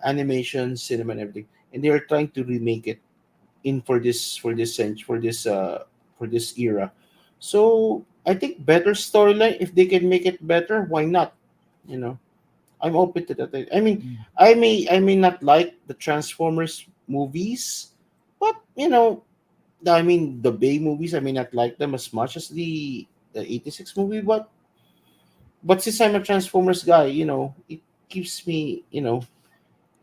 Speaker 2: animation, cinema, and everything. And they are trying to remake it in for this century for this era. So I think better storyline, if they can make it better, why not? You know, I'm open to that. I mean,
Speaker 1: Mm.
Speaker 2: I may not like the Transformers movies, but I mean the Bay movies. I may not like them as much as the '86 movie, but since I'm a Transformers guy, it keeps me.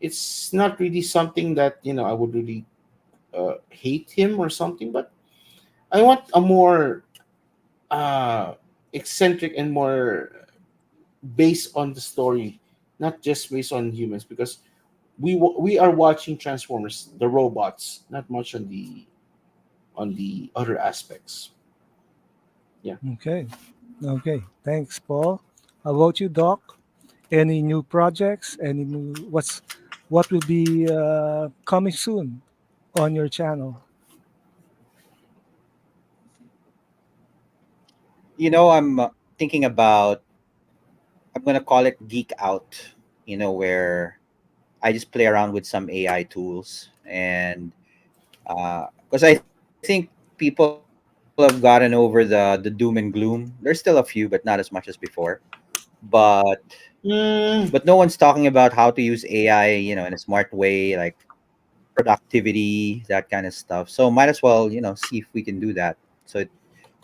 Speaker 2: It's not really something that I would really hate him or something, but I want a more uh, eccentric and more based on the story, not just based on humans, because we are watching Transformers, the robots, not much on the other aspects. Yeah.
Speaker 1: Okay. Okay. Thanks, Paul. How about you, Doc? Any new projects? Any new what will be coming soon on your channel?
Speaker 4: I'm thinking about, I'm gonna call it geek out. Where I just play around with some AI tools, and because I think people have gotten over the doom and gloom. There's still a few, but not as much as before. But but no one's talking about how to use AI, in a smart way, like productivity, that kind of stuff. So might as well, see if we can do that, so it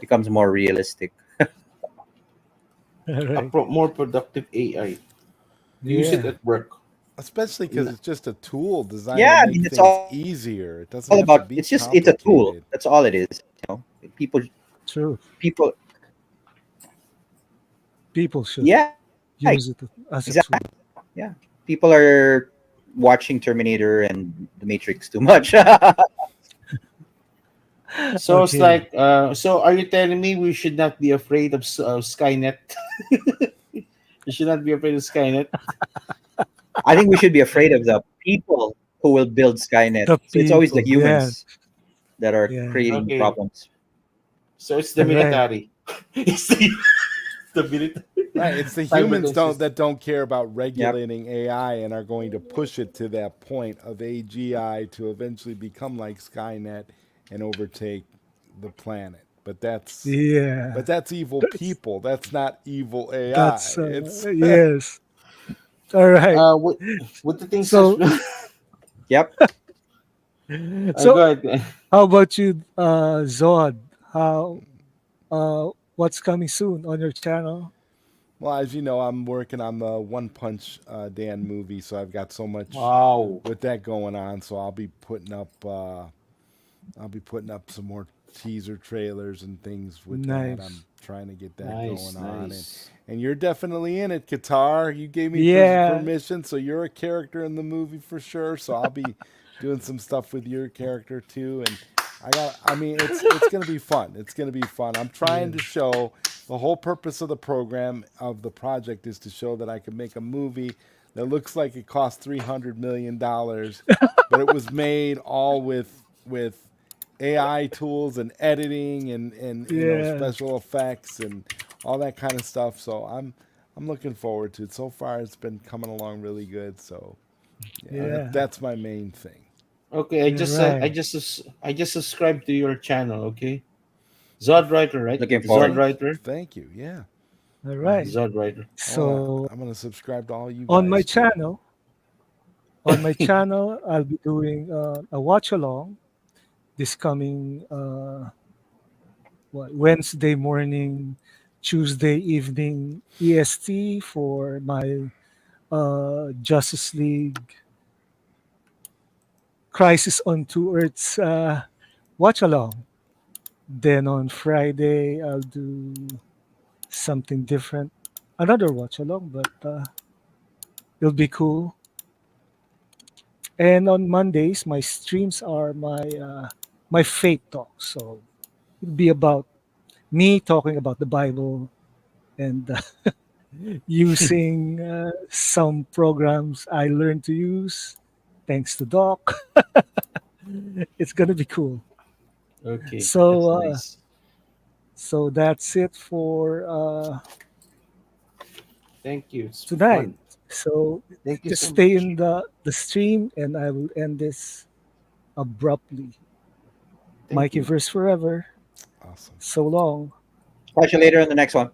Speaker 4: becomes more realistic.
Speaker 1: All right.
Speaker 2: More productive AI. Use it
Speaker 1: Yeah.
Speaker 2: at work.
Speaker 3: especially because
Speaker 2: N-
Speaker 3: it's just a tool designed to
Speaker 4: Yeah, I
Speaker 3: make
Speaker 4: mean, it's
Speaker 3: things
Speaker 4: all about.
Speaker 3: easier. It
Speaker 4: It's
Speaker 3: doesn't
Speaker 4: just
Speaker 3: have to
Speaker 4: it's a
Speaker 3: be
Speaker 4: tool. That's all it is.
Speaker 3: complicated.
Speaker 4: People
Speaker 1: True.
Speaker 4: people.
Speaker 1: People should
Speaker 4: Yeah,
Speaker 1: use it as a
Speaker 4: exactly.
Speaker 1: tool.
Speaker 4: Yeah, people are watching Terminator and The Matrix too much.
Speaker 2: So it's
Speaker 1: Okay.
Speaker 2: like, so are you telling me we should not be afraid of Skynet? We should not be afraid of Skynet.
Speaker 4: I think we should be afraid of the people who will build Skynet.
Speaker 1: The
Speaker 4: So it's always the
Speaker 1: people. Yeah.
Speaker 4: humans that are
Speaker 1: Yeah.
Speaker 4: creating the
Speaker 2: Okay,
Speaker 4: problems.
Speaker 2: so it's the
Speaker 1: All right.
Speaker 2: military. It's the military.
Speaker 3: Right, it's the
Speaker 2: Cyber
Speaker 3: humans
Speaker 2: defense.
Speaker 3: that don't care about
Speaker 4: Yep.
Speaker 3: regulating AI and are going to push it to that point of AGI to eventually become like Skynet and overtake the planet.
Speaker 1: Yeah.
Speaker 3: But that's evil
Speaker 1: That's
Speaker 3: people. That's not evil AI.
Speaker 1: that's
Speaker 3: It's
Speaker 1: yes. All right.
Speaker 2: What the thing says.
Speaker 1: So
Speaker 4: Yep.
Speaker 2: Go
Speaker 1: so
Speaker 2: ahead.
Speaker 1: how about you, Zod? How what's coming soon on your channel?
Speaker 3: well, as you know, I'm working on the One Punch Dan movie, so I've got so much
Speaker 2: Wow.
Speaker 3: with that going on. So I'll be putting up some more teaser trailers and things with that. I'm
Speaker 1: Nice.
Speaker 3: trying to get that
Speaker 2: Nice,
Speaker 3: going on,
Speaker 2: nice.
Speaker 3: and you're definitely in it, Qatar. You gave me
Speaker 1: Yeah,
Speaker 3: permission, so you're a character in the movie for sure. So I'll be doing some stuff with your character too, and I mean, it's gonna be fun. It's gonna be fun. I'm trying to show the whole purpose of the program of the project is to show that I can make a movie that looks like it cost $300 million, but it was made all with AI tools and editing and
Speaker 1: yeah,
Speaker 3: special effects and all that kind of stuff. So I'm looking forward to it. So far, it's been coming along really good. So yeah,
Speaker 2: Uh,
Speaker 1: yeah.
Speaker 3: that's my main thing.
Speaker 2: okay,
Speaker 1: Yeah, right.
Speaker 2: I just subscribed to your channel. Okay, Zod Writer, right?
Speaker 4: Looking
Speaker 2: Zod
Speaker 4: forward.
Speaker 2: Writer,
Speaker 3: Thank you. Yeah,
Speaker 1: All right.
Speaker 2: Zod Writer.
Speaker 1: So
Speaker 3: I'm gonna subscribe to all you
Speaker 1: on my
Speaker 3: guys too.
Speaker 1: channel, on my channel, I'll be doing a watch along this coming Wednesday morning, Tuesday evening EST for my Justice League Crisis on Two Earths watch along. Then on Friday, I'll do something different, another watch along, but it'll be cool. And on Mondays, my streams are my faith talk. So it'll be about me talking about the Bible and using some programs I learned to use thanks to Doc. It's gonna be cool.
Speaker 2: Okay,
Speaker 1: So
Speaker 2: that's nice.
Speaker 1: so that's it for
Speaker 2: Thank you. It's
Speaker 1: tonight.
Speaker 2: fun.
Speaker 1: So
Speaker 2: Thank you
Speaker 1: just
Speaker 2: so
Speaker 1: stay
Speaker 2: much.
Speaker 1: in the stream, and I will end this abruptly.
Speaker 2: Thank
Speaker 1: Mikey
Speaker 2: you.
Speaker 1: verse forever.
Speaker 3: Awesome.
Speaker 1: So long.
Speaker 4: Catch you later on the next one.